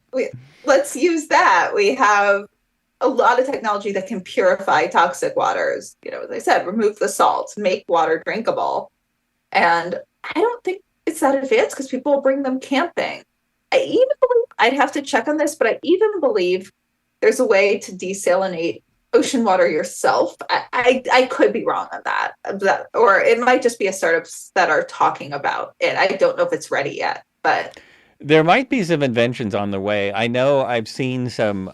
let's use that. We have a lot of technology that can purify toxic waters. As I said, remove the salt, make water drinkable. And I don't think it's that advanced because people will bring them camping. I even believe, I'd have to check on this, but I even believe there's a way to desalinate ocean water yourself. I could be wrong on that, or it might just be a startups that are talking about it. I don't know if it's ready yet, but There might be some inventions on the way. I know I've seen some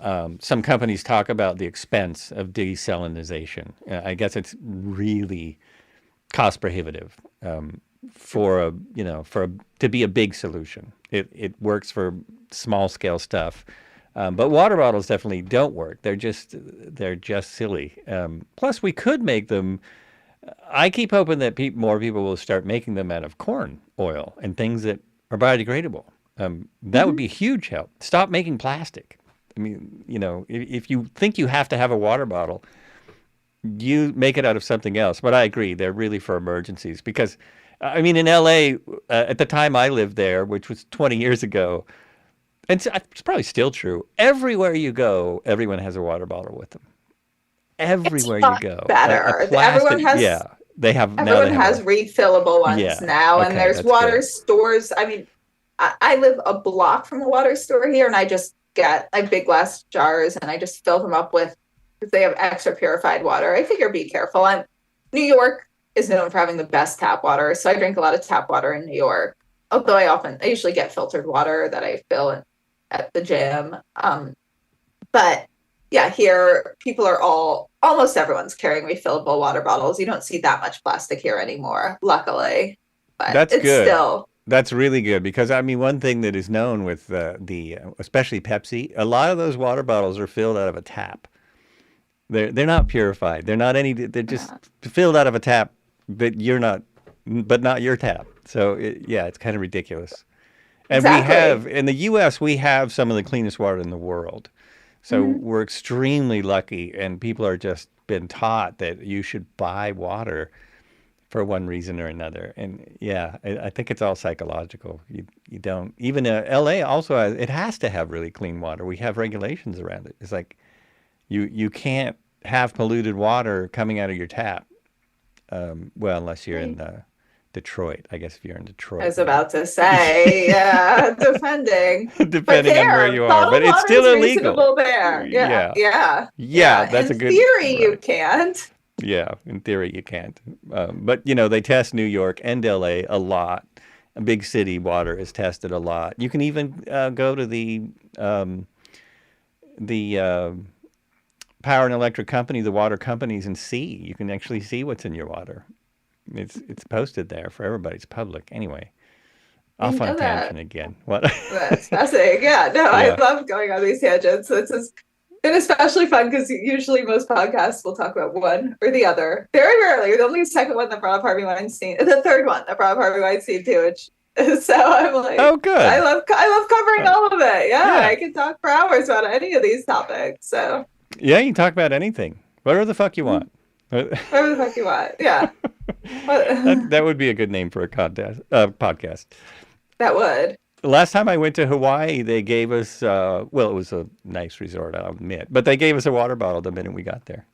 companies talk about the expense of desalinization. I guess it's really cost prohibitive for a to be a big solution. It works for small scale stuff, but water bottles definitely don't work. They're just silly. Plus, we could make them. I keep hoping that more people will start making them out of corn oil and things that are biodegradable. That would Mhm. be a huge help. Stop making plastic. I mean, if you think you have to have a water bottle, you make it out of something else. But I agree, they're really for emergencies because, I mean, in LA, at the time I lived there, which was 20 years ago, and it's probably still true, everywhere you go, everyone has a water bottle with them. It's Everywhere you much go, a better. plastic, yeah, now Everyone they have has a, refillable ones yeah, now, and okay, there's that's water good. stores. I mean, I live a block from a water store here, and I just get like big glass jars, and I just fill them up with, if they have extra purified water. I figure be careful. New York is known for having the best tap water, so I drink a lot of tap water in New York. Although I usually get filtered water that I fill at the gym. But yeah, here people are almost everyone's carrying refillable water bottles. You don't see that much plastic here anymore, luckily. But That's it's good. still, That's really good because I mean, one thing that is known with especially Pepsi, a lot of those water bottles are filled out of a tap. They're not purified. They're not any. They're just not filled out of a tap, but not your tap. So yeah, it's kind of ridiculous. And we exactly. have in the U.S. we have some of the cleanest water in the world. So Mhm. we're extremely lucky, and people are just been taught that you should buy water for one reason or another. And yeah, I think it's all psychological. You don't even LA also it has to have really clean water. We have regulations around it. It's like you can't have polluted water coming out of your tap. Well, unless you're in Detroit. I guess if you're in I Detroit, was about to say, yeah, defending. But depending on where there, you are, but bottled it's water still is illegal. reasonable there. Yeah, Yeah, yeah, yeah, yeah. that's In a good theory, you right. can't. Yeah, in theory you can't. But they test New York and LA a lot. A big city water is tested a lot. You can even go to the Power and Electric Company, the water companies, and see. You can actually see what's in your water. It's posted there for everybody. It's public. Anyway, I off on know a that. tangent again. What? That's fascinating. Yeah, no, I Yeah. love going on these tangents. This is been especially fun because usually most podcasts will talk about one or the other. Very rarely. The only second one that brought up Harvey Weinstein, the third one that brought up Harvey Weinstein too. Which, so I'm like, Oh, good. I love covering all of it. Yeah, Yeah. I can talk for hours about any of these topics. So Yeah, you can talk about anything. Whatever the fuck you want. whatever the fuck you want. Yeah, That would be a good name for a podcast. that would. The last time I went to Hawaii, they gave us, well, it was a nice resort, I'll admit, but they gave us a water bottle the minute we got there.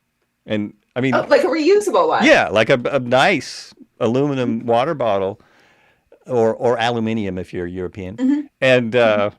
And I mean, Oh, like a reusable one. yeah, like a nice aluminum water bottle or aluminium if you're European. Mm-hmm.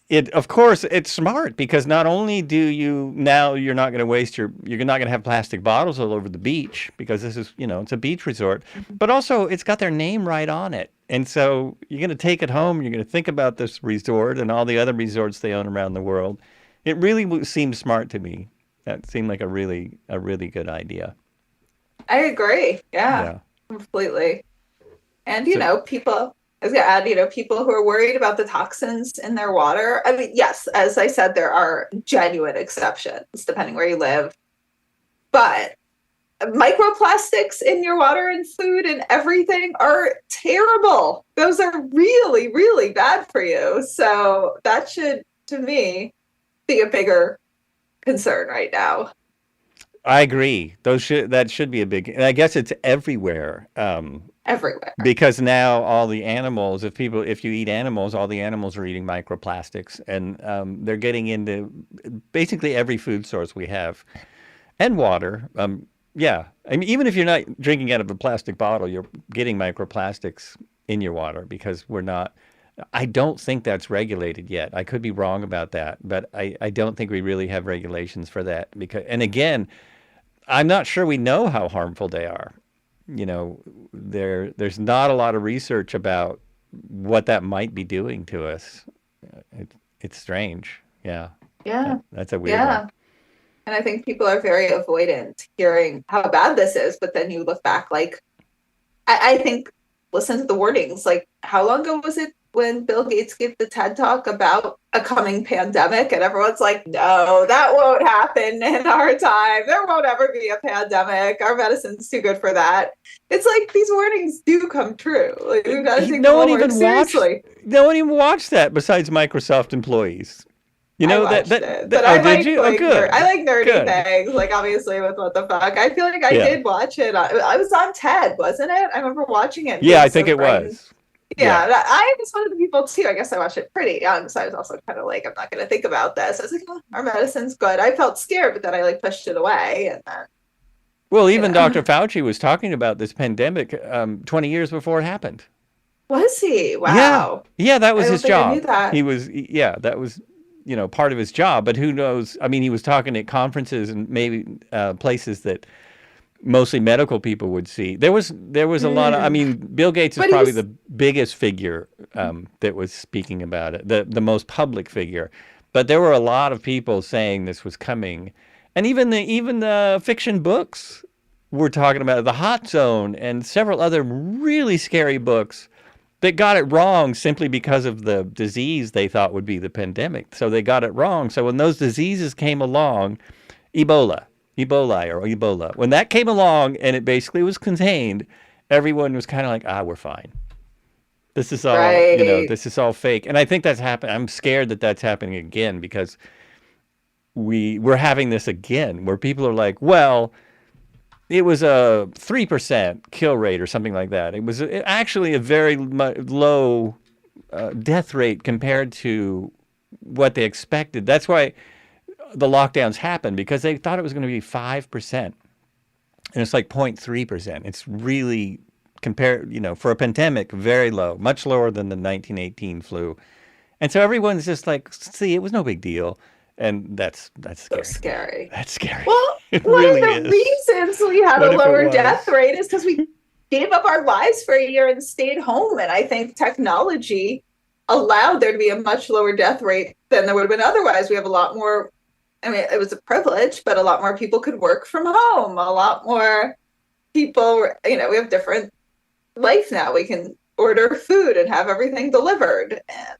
And of course, it's smart because not only do now you're not going to you're not going to have plastic bottles all over the beach because this is, it's a beach resort, but also it's got their name right on it. And so you're going to take it home. You're going to think about this resort and all the other resorts they own around the world. It really seemed smart to me. That seemed like a really good idea. I agree. Yeah. Completely. And, people, I was going to add, people who are worried about the toxins in their water. I mean, yes, as I said, there are genuine exceptions depending where you live. But microplastics in your water and food and everything are terrible. Those are really, really bad for you. So that should, to me, be a bigger concern right now. I agree. That should be a big, and I guess it's everywhere. Everywhere. Because now all the animals, if you eat animals, all the animals are eating microplastics, and they're getting into basically every food source we have, and water. Yeah, I mean, even if you're not drinking out of a plastic bottle, you're getting microplastics in your water because we're not. I don't think that's regulated yet. I could be wrong about that, but I don't think we really have regulations for that and again, I'm not sure we know how harmful they are. There's not a lot of research about what that might be doing to us. It's strange. Yeah. Yeah. That's a weird one. And I think people are very avoidant hearing how bad this is, but then you look back, like, I think, listen to the warnings. Like, how long ago was it when Bill Gates gave the TED Talk about a coming pandemic? And everyone's like, no, that won't happen in our time. There won't ever be a pandemic. Our medicine's too good for that. It's like these warnings do come true. Like, we've got to take them more seriously. No one even watched that besides Microsoft employees. I watched it, but did you? Like, good. I like nerdy things, like obviously with what the fuck. I feel like I did watch it. I was on TED, wasn't it? I remember watching it. Yeah, I think it was. Yeah, I was one of the people too. I guess I watched it pretty young, so I was also kind of like, I'm not going to think about this. I was like, oh, our medicine's good. I felt scared, but then I pushed it away, and then. Well, even Dr. Fauci was talking about this pandemic 20 years before it happened. Was he? Wow. Yeah, that was his job. I knew that. He was. Yeah, that was. Part of his job, but who knows? I mean, he was talking at conferences and maybe places that mostly medical people would see. There was a lot of. I mean, Bill Gates is probably the biggest figure that was speaking about it, the most public figure. But there were a lot of people saying this was coming, and even the fiction books were talking about it. The Hot Zone and several other really scary books that got it wrong simply because of the disease they thought would be the pandemic. So they got it wrong. So when those diseases came along, Ebola, when that came along and it basically was contained, everyone was kind of like, we're fine. This is all, this is all fake. And I think that's happening. I'm scared that that's happening again because we're having this again where people are like, well, it was a 3% kill rate or something like that. It was actually a very low death rate compared to what they expected. That's why the lockdowns happened, because they thought it was going to be 5%. And it's like 0.3%. It's really, for a pandemic, very low, much lower than the 1918 flu. And so everyone's just like, see, it was no big deal. And that's scary. So scary. That's scary. Well, it one really of the reasons we had a lower death rate is because we gave up our lives for a year and stayed home. And I think technology allowed there to be a much lower death rate than there would have been otherwise. We have a lot more I mean, it was a privilege, but a lot more people could work from home. A lot more people could work from home. A lot more people, we have different life now. We can order food and have everything delivered. And,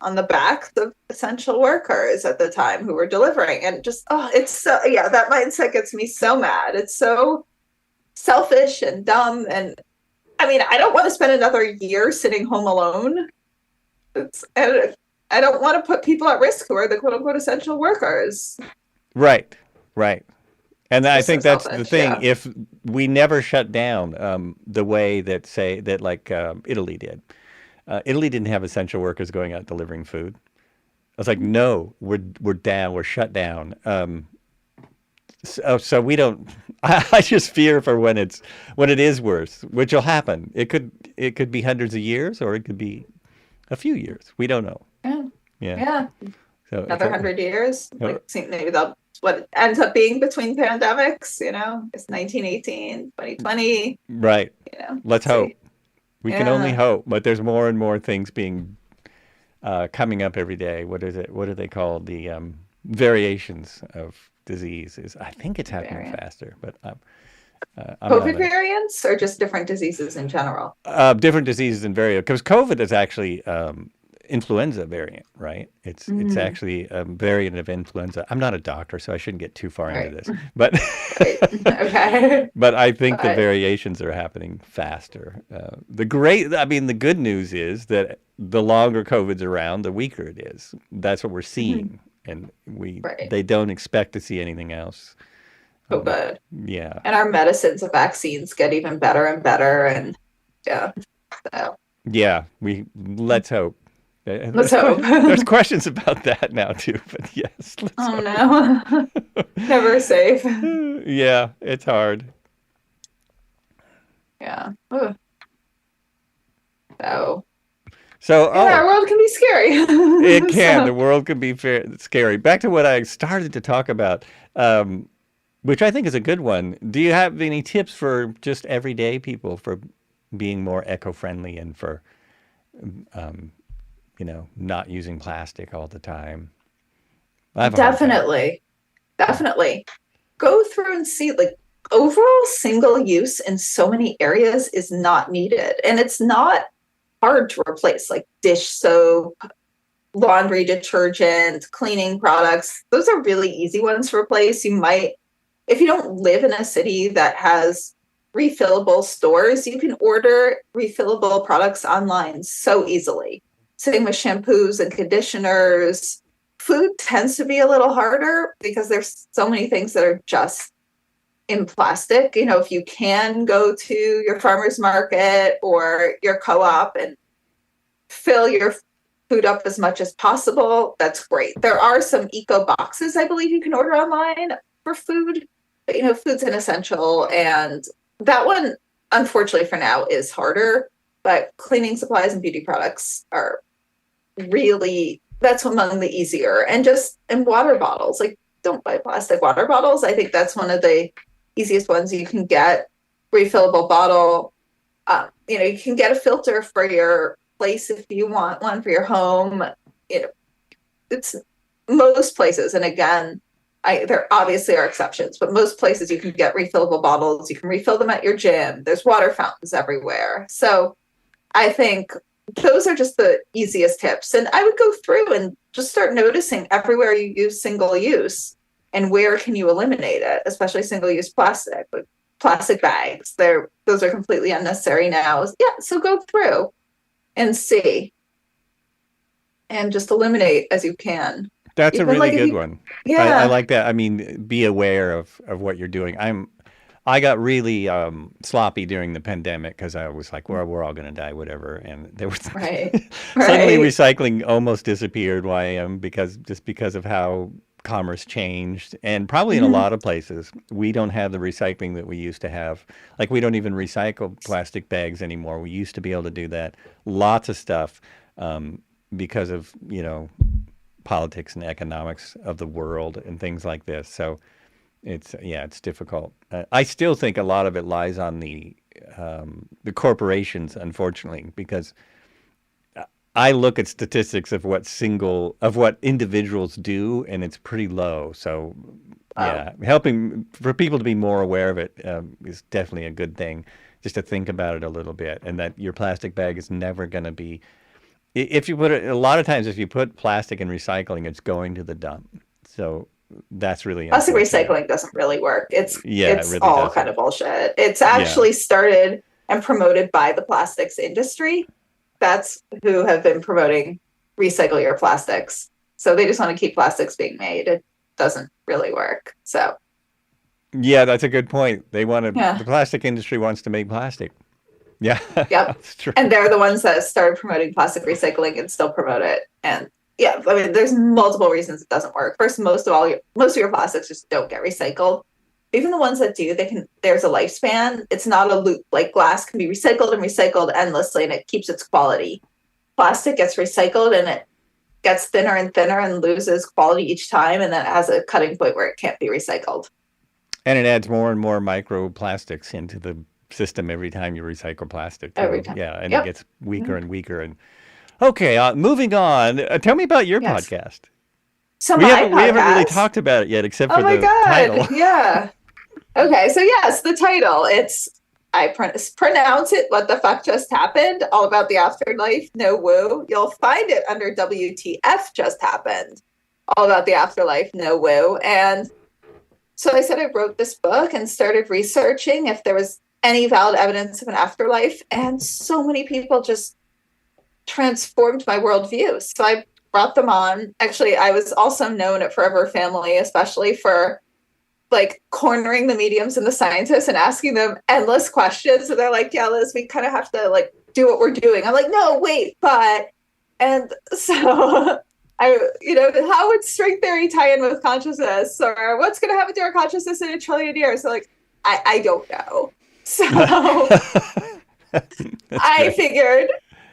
on the backs of essential workers at the time who were delivering. And just, it's so, yeah, that mindset gets me so mad. It's so selfish and dumb. And I mean, I don't want to spend another year sitting home alone. And I don't want to put people at risk who are the quote unquote essential workers. Right, right. And I think so that's selfish, the thing. yeah. If we never shut down the way that Italy did. Italy didn't have essential workers going out delivering food. I was like, no, we're down, we're shut down. So we don't. I just fear for when it is worse, which will happen. It could be hundreds of years, or it could be a few years. We don't know. Yeah. Yeah. Yeah. So Another 100 years. Oh. Like, maybe that's what it ends up being between pandemics, it's 1918, 2020, right. Let's see. hope. We can only Yeah. hope, but there's more and more things being coming up every day. What is it? What do they call the variations of diseases? I think it's happening Variant. faster, but I'm COVID not variants or just different diseases in general? different diseases and variant, because COVID is actually influenza variant, right? It's actually a variant of influenza. I'm not a doctor, so I shouldn't get too far into Right. this, but Right. Okay. but I think the But variations are happening faster. The good news is that the longer COVID's around, the weaker it is. That's what we're seeing, and right. they don't expect to see anything else. So good. Yeah, And our medicines and vaccines get even better and better. And yeah. So yeah. Let's hope. let's hope. There's questions about that now too, but yes, let's Oh hope. no. Never safe. Yeah, it's hard. Yeah. Ugh. So So, yeah, our world can be scary. it can. The So, world can be scary. Back to what I started to talk about, which I think is a good one. Do you have any tips for just everyday people for being more eco-friendly and for, not using plastic all the time? I have a hard time. definitely go through and see, like, overall single use in so many areas is not needed. And it's not hard to replace, like dish soap, laundry detergent, cleaning products. Those are really easy ones to replace. You might, if you don't live in a city that has refillable stores, you can order refillable products online so easily. Same with shampoos and conditioners. Food tends to be a little harder because there's so many things that are just in plastic. If you can go to your farmer's market or your co-op and fill your food up as much as possible, that's great. There are some eco boxes, I believe, you can order online for food, but food's an essential, and that one, unfortunately for now, is harder. But cleaning supplies and beauty products are really, that's among the easier. And water bottles, like, don't buy plastic water bottles. I think that's one of the easiest ones you can get. Refillable bottle. You can get a filter for your place if you want one for your home. It's most places, and again, there obviously are exceptions, but most places you can get refillable bottles. You can refill them at your gym. There's water fountains everywhere. So I think those are just the easiest tips. And I would go through and just start noticing everywhere you use single use and where can you eliminate it, especially single use plastic, like plastic bags. Those are completely unnecessary now. Yeah, so go through and see and just eliminate as you can. That's a Even really like good one. I yeah, like that. I mean, be aware of what you're doing. I got really sloppy during the pandemic because I was like, well, we're all going to die, whatever. And there was right, suddenly right. recycling almost disappeared. Why? Because of how commerce changed, and probably in a Mhm. lot of places we don't have the recycling that we used to have. Like, we don't even recycle plastic bags anymore. We used to be able to do that. Lots of stuff because of politics and economics of the world and things like this. So it's difficult. I still think a lot of it lies on the corporations, unfortunately, because I look at statistics of what individuals do, and it's pretty low. So, yeah, helping for people to be more aware of it is definitely a good thing. Just to think about it a little bit, and that your plastic bag is never going to be. If you put it, a lot of times, if you put plastic in recycling, it's going to the dump. So that's really Plastic unfortunate. recycling doesn't really work. It's It really all doesn't. kind of bullshit. It's actually started and promoted by the plastics industry. That's who have been promoting recycle your plastics. So they just want to keep plastics being made. It doesn't really work. So Yeah, that's a good point. They want to. yeah. The plastic industry wants to make plastic. Yeah, Yep. that's true. And they're the ones that started promoting plastic recycling and still promote it. And yeah, I mean, there's multiple reasons it doesn't work. First, most of your plastics just don't get recycled. Even the ones that do, there's a lifespan. It's not a loop. Like glass can be recycled endlessly, and it keeps its quality. Plastic gets recycled and it gets thinner and thinner and loses quality each time, and then it has a cutting point where it can't be recycled. And it adds more and more microplastics into the system every time you recycle plastic. Every time. Yeah, and Yep. it gets weaker and weaker. And okay, moving on. Tell me about your Yes. podcast. So We my haven't really podcast- talked about it yet, except Oh for my the God. title. Yeah. Okay. So yes, the title. I pronounce it. What the fuck just happened? All about the afterlife. No woo. You'll find it under WTF Just Happened. All about the afterlife. No woo. And so I said I wrote this book and started researching if there was any valid evidence of an afterlife. And so many people just transformed my worldview. So I brought them on. Actually, I was also known at Forever Family, especially for like cornering the mediums and the scientists and asking them endless questions. And they're like, yeah, Liz, we kind of have to like do what we're doing. I'm like, no, wait, but, and so how would string theory tie in with consciousness, or what's going to happen to our consciousness in 1 trillion years? So like, I don't know. So I figured,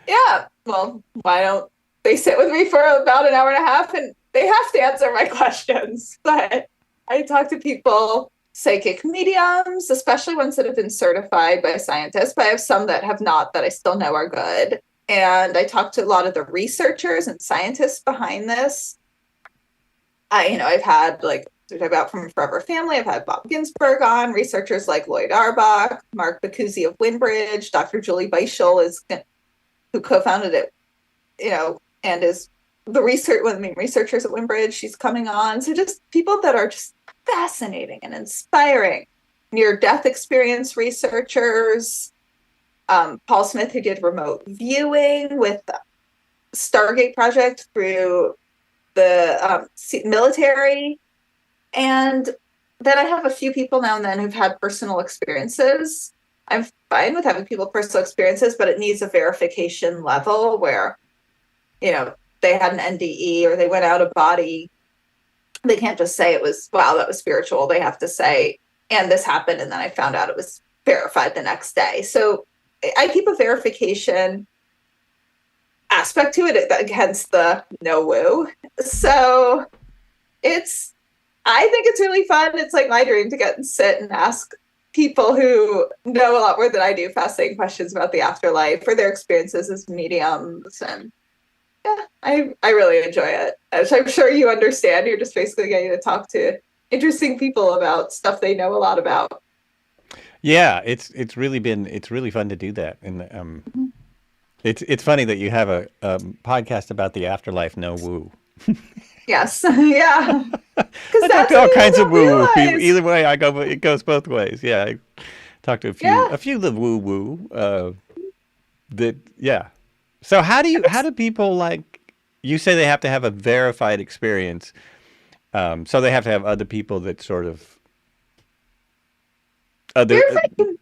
yeah, well, why don't they sit with me for about an hour and a half and they have to answer my questions. But I talk to people, psychic mediums, especially ones that have been certified by scientists, but I have some that have not that I still know are good. And I talk to a lot of the researchers and scientists behind this. I've had about from Forever Family, I've had Bob Ginsberg on, researchers like Lloyd Arbach, Mark Bacuzzi of Windbridge, Dr. Julie Beischel who co-founded it, and is one of the main researchers at Windbridge. She's coming on. So just people that are just fascinating and inspiring. Near-death experience researchers. Paul Smith, who did remote viewing with the Stargate project through the military. And then I have a few people now and then who've had personal experiences. I'm fine with having people personal experiences, but it needs a verification level where, they had an NDE or they went out of body. They can't just say it was, wow, that was spiritual. They have to say, and this happened, and then I found out it was verified the next day. So I keep a verification aspect to it against the no woo. So I think it's really fun. It's like my dream to get and sit and ask people who know a lot more than I do fascinating questions about the afterlife or their experiences as mediums. And yeah, I really enjoy it. As I'm sure you understand, you're just basically getting to talk to interesting people about stuff they know a lot about. Yeah, it's really fun to do that. And it's funny that you have a podcast about the afterlife, no woo. Yes. Yeah. I talk to all kinds of woo. Either way, it goes both ways. Yeah, I talked to a few of the woo woo. Yeah. So how do people, like, you say they have to have a verified experience, so they have to have other people that sort of verified can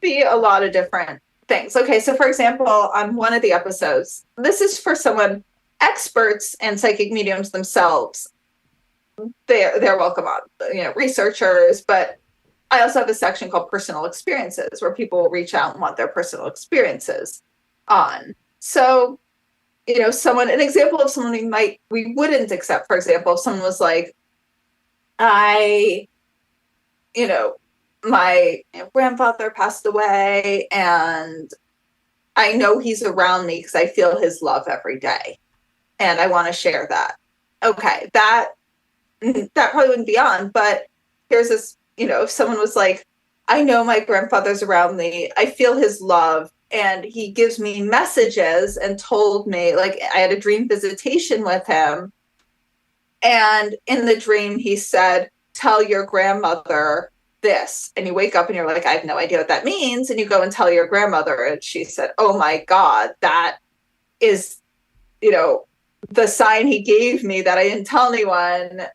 be a lot of different things. Okay, so for example, on one of the episodes, this is for someone. Experts and psychic mediums themselves, they're welcome on, researchers, but I also have a section called personal experiences where people will reach out and want their personal experiences on. So, an example of someone we wouldn't accept, for example, if someone was like, my grandfather passed away and I know he's around me because I feel his love every day. And I want to share that. Okay, that probably wouldn't be on, but here's this, if someone was like, I know my grandfather's around me, I feel his love, and he gives me messages and told me, like, I had a dream visitation with him, and in the dream he said, tell your grandmother this, and you wake up and you're like, I have no idea what that means, and you go and tell your grandmother, and she said, oh my God, that is, the sign he gave me that I didn't tell anyone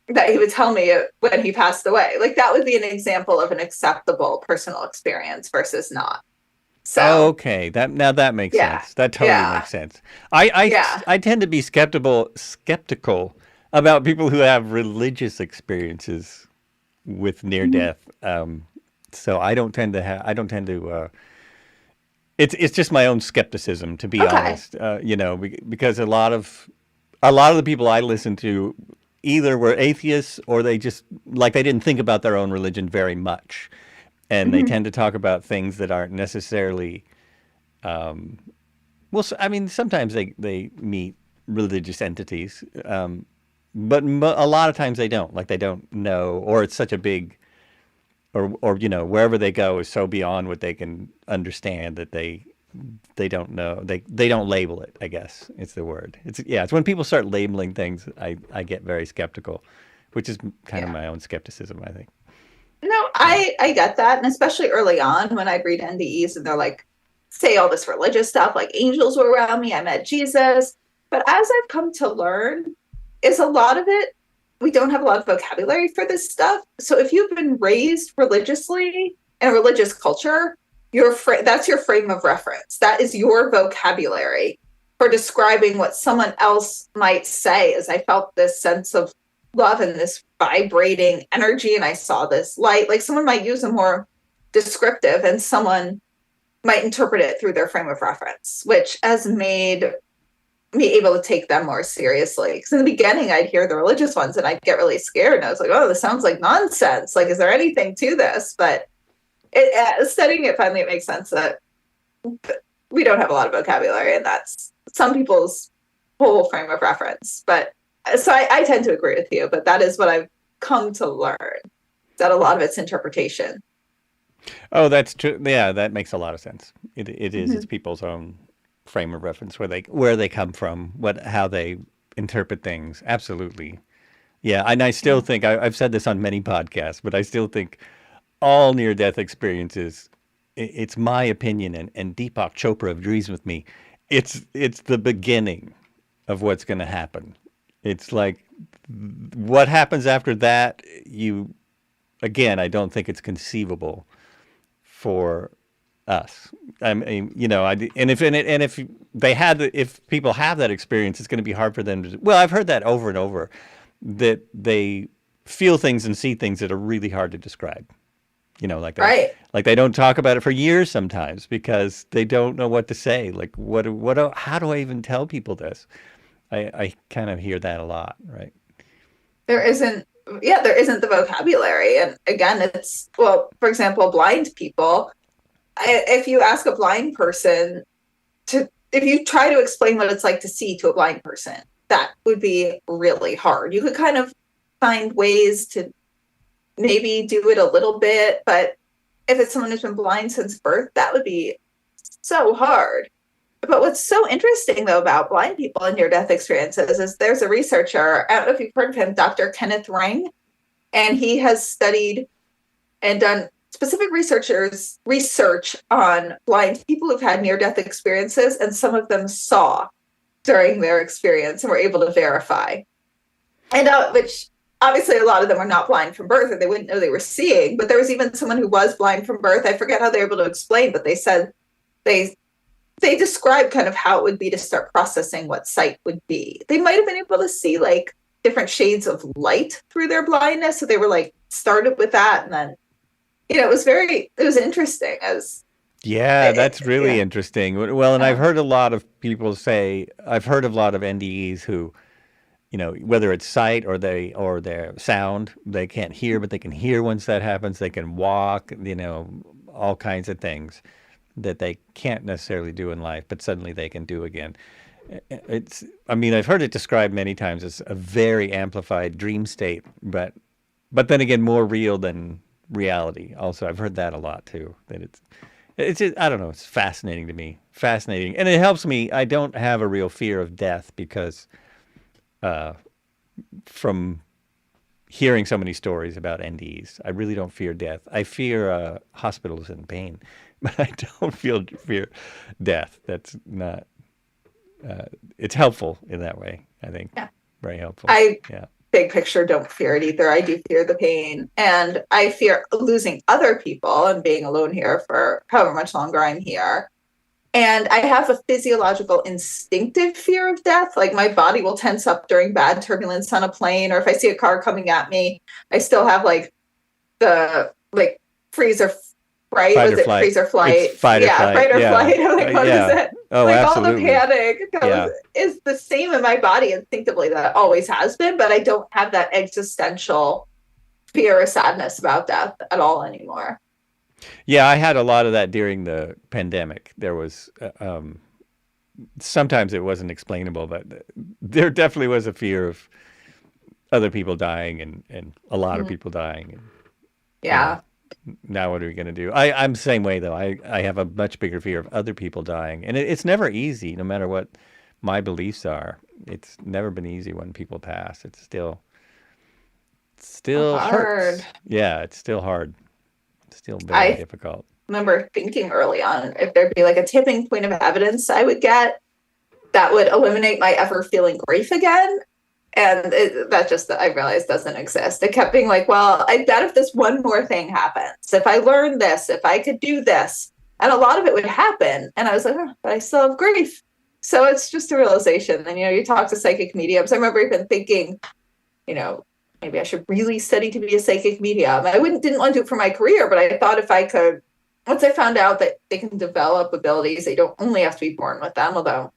that he would tell me when he passed away. Like, that would be an example of an acceptable personal experience versus not. So, okay, that makes yeah, sense. That totally makes sense. I tend to be skeptical about people who have religious experiences with near death. So I don't tend to. It's just my own skepticism, to be honest. Because a lot of the people I listen to either were atheists or they just they didn't think about their own religion very much, and they tend to talk about things that aren't necessarily. I mean, sometimes they meet religious entities, but a lot of times they don't. Like, they don't know, or it's such a big. Or wherever they go is so beyond what they can understand that they don't know, they don't label it, I guess it's the word. It's when people start labeling things I get very skeptical, which is kind of my own skepticism, I think. No, I get that, and especially early on when I'd read NDEs and they're like, say all this religious stuff, like angels were around me, I met Jesus. But as I've come to learn, is a lot of it, we don't have a lot of vocabulary for this stuff. So if you've been raised religiously in a religious culture, that's your frame of reference. That is your vocabulary for describing what someone else might say. As I felt this sense of love and this vibrating energy, and I saw this light. Like, someone might use a more descriptive, and someone might interpret it through their frame of reference, which has made me able to take them more seriously. Because in the beginning, I'd hear the religious ones and I'd get really scared. And I was like, oh, this sounds like nonsense. Like, is there anything to this? But studying it, finally, it makes sense that we don't have a lot of vocabulary, and that's some people's whole frame of reference. But so I tend to agree with you, but that is what I've come to learn, that a lot of it's interpretation. Oh, that's true. Yeah, that makes a lot of sense. It is. It's people's own frame of reference, where they come from, how they interpret things. Absolutely. Yeah, and I still think I've said this on many podcasts, but I still think all near-death experiences, it's my opinion, and Deepak Chopra agrees with me, it's the beginning of what's going to happen. It's like, what happens after that, again, I don't think it's conceivable for us. I mean, if people have that experience, it's going to be hard for them to. Well, I've heard that over and over, that they feel things and see things that are really hard to describe. Like they don't talk about it for years sometimes because they don't know what to say. Like, how do I even tell people this? I kind of hear that a lot, right? There isn't the vocabulary, and again, for example, blind people. If you ask a blind person if you try to explain what it's like to see to a blind person, that would be really hard. You could kind of find ways to maybe do it a little bit, but if it's someone who's been blind since birth, that would be so hard. But what's so interesting, though, about blind people and near-death experiences is there's a researcher, I don't know if you've heard of him, Dr. Kenneth Ring, and he has studied and done specific research on blind people who've had near-death experiences, and some of them saw during their experience and were able to verify. And which obviously a lot of them were not blind from birth, or they wouldn't know they were seeing, but there was even someone who was blind from birth. I forget how they were able to explain, but they said they described kind of how it would be to start processing what sight would be. They might have been able to see like different shades of light through their blindness. So they were like started with that, and then it was interesting that's really interesting. Well, and I've heard a lot of people say, I've heard of a lot of NDEs who, whether it's sight or their sound, they can't hear, but they can hear once that happens. They can walk, all kinds of things. that they can't necessarily do in life, but suddenly they can do again. I mean, I've heard it described many times as a very amplified dream state, but then again, more real than reality. Also, I've heard that a lot too, that it's just, I don't know, it's fascinating to me. Fascinating. And it helps me. I don't have a real fear of death because from hearing so many stories about NDEs, I really don't fear death. I fear hospitals and pain, but I don't fear death. That's not, it's helpful in that way, I think. Yeah. Very helpful. Yeah. Big picture, don't fear it either. I do fear the pain, and I fear losing other people and being alone here for however much longer I'm here. And I have a physiological instinctive fear of death. Like my body will tense up during bad turbulence on a plane, or if I see a car coming at me, I still have like the freeze or right? Fight Was or it flight. freeze or flight? It's fight or flight. Fight or Yeah. flight. I'm like, what Yeah. is it? Oh, like absolutely. all the panic is the same in my body instinctively that it always has been, but I don't have that existential fear or sadness about death at all anymore. Yeah, I had a lot of that during the pandemic. There was sometimes it wasn't explainable, but there definitely was a fear of other people dying and a lot of people dying. And, Yeah. now what are we going to do? I'm the same way, though. I have a much bigger fear of other people dying. And it's never easy, no matter what my beliefs are. It's never been easy when people pass. It's still hard. hurts. Yeah, it's still hard. It's still very difficult. Remember thinking early on, if there'd be like a tipping point of evidence I would get that would eliminate my ever feeling grief again. And I realized doesn't exist. It kept being like, well, I bet if this one more thing happens, if I learned this, if I could do this, and a lot of it would happen. And I was like, but I still have grief. So it's just a realization. And, you talk to psychic mediums. I remember even thinking, maybe I should really study to be a psychic medium. I didn't want to do it for my career, but I thought if I could, once I found out that they can develop abilities, they don't only have to be born with them, although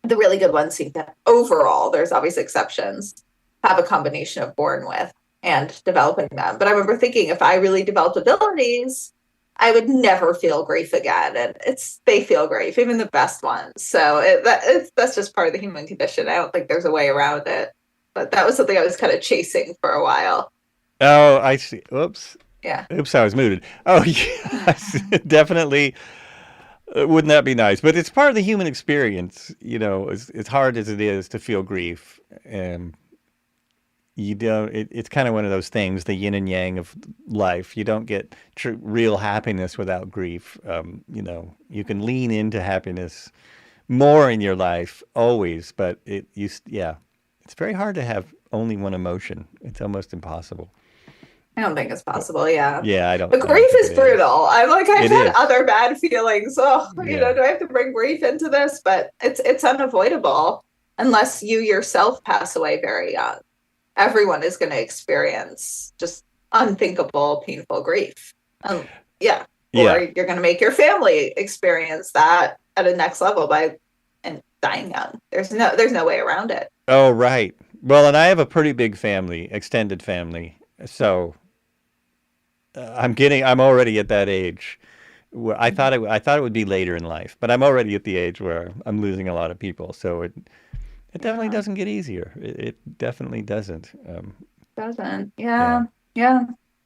the really good ones seem to overall, there's obviously exceptions, have a combination of born with and developing them. But I remember thinking if I really developed abilities, I would never feel grief again. And they feel grief, even the best ones. So that's just part of the human condition. I don't think there's a way around it. But that was something I was kind of chasing for a while. Oh, I see. Oops. Yeah. Oops, I was muted. Oh, yes, definitely. Wouldn't that be nice? But it's part of the human experience, as hard as it is to feel grief. It's kind of one of those things, the yin and yang of life. You don't get real happiness without grief. You can lean into happiness more in your life always, but it's very hard to have only one emotion. It's almost impossible. I don't think it's possible. Yeah. Yeah, I don't. But grief is brutal. I've had other bad feelings. Oh, do I have to bring grief into this? But it's unavoidable unless you yourself pass away very young. Everyone is going to experience just unthinkable, painful grief. Or you're going to make your family experience that at a next level by dying young. There's no way around it. Oh, right. Well, and I have a pretty big family, extended family, so. I'm already at that age where I thought it would be later in life, but I'm already at the age where I'm losing a lot of people. So it definitely doesn't get easier. It definitely doesn't. Doesn't. Yeah.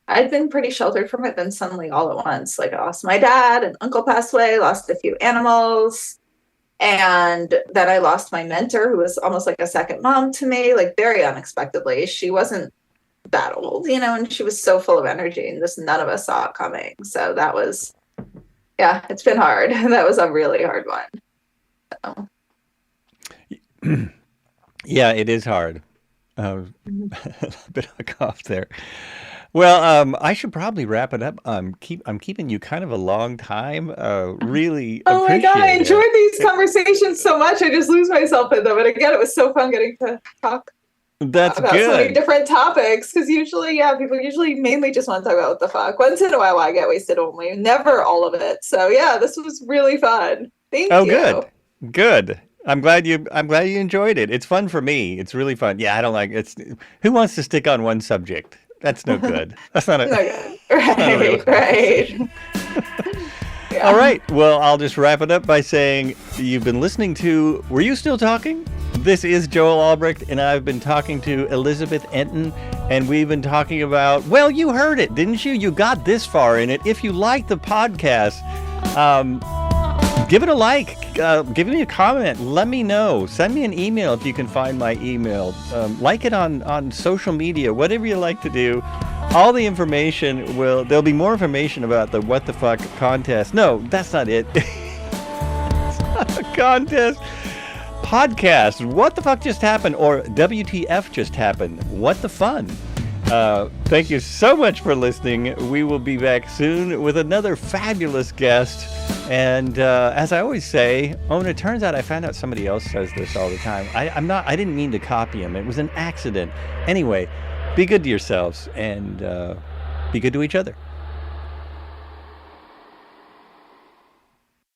I'd been pretty sheltered from it. Then suddenly all at once, like I lost my dad, an uncle passed away, lost a few animals. And then I lost my mentor, who was almost like a second mom to me, like very unexpectedly. She wasn't that old, and she was so full of energy, and just none of us saw it coming. So that was, it's been hard. That was a really hard one. So. Yeah, it is hard. A bit of a cough there. Well, I should probably wrap it up. I'm keeping you kind of a long time. Really. Oh my God, I enjoyed these conversations so much. I just lose myself in them. And again, it was so fun getting to talk. That's about good. So many different topics, because usually, people usually mainly just want to talk about what the fuck. Once in a while, I get wasted only, never all of it. So this was really fun. Thank you. Oh, good. I'm glad you enjoyed it. It's fun for me. It's really fun. Yeah, I don't like it's. Who wants to stick on one subject? That's no good. That's not a. Right. Yeah. All right. Well, I'll just wrap it up by saying you've been listening to Were You Still Talking? This is Joel Albrecht, and I've been talking to Elizabeth Entin, and we've been talking about, well, you heard it, didn't you? You got this far in it. If you like the podcast, give it a like, give me a comment, let me know. Send me an email if you can find my email. Like it on social media, whatever you like to do. All the information there'll be more information about the What the Fuck contest. No, that's not it. It's not a contest. Podcast, What the Fuck Just Happened, or WTF Just Happened. What the fun. Thank you so much for listening. We will be back soon with another fabulous guest. And as I always say, and it turns out I found out somebody else says this all the time. I didn't mean to copy him. It was an accident. Anyway, be good to yourselves and be good to each other.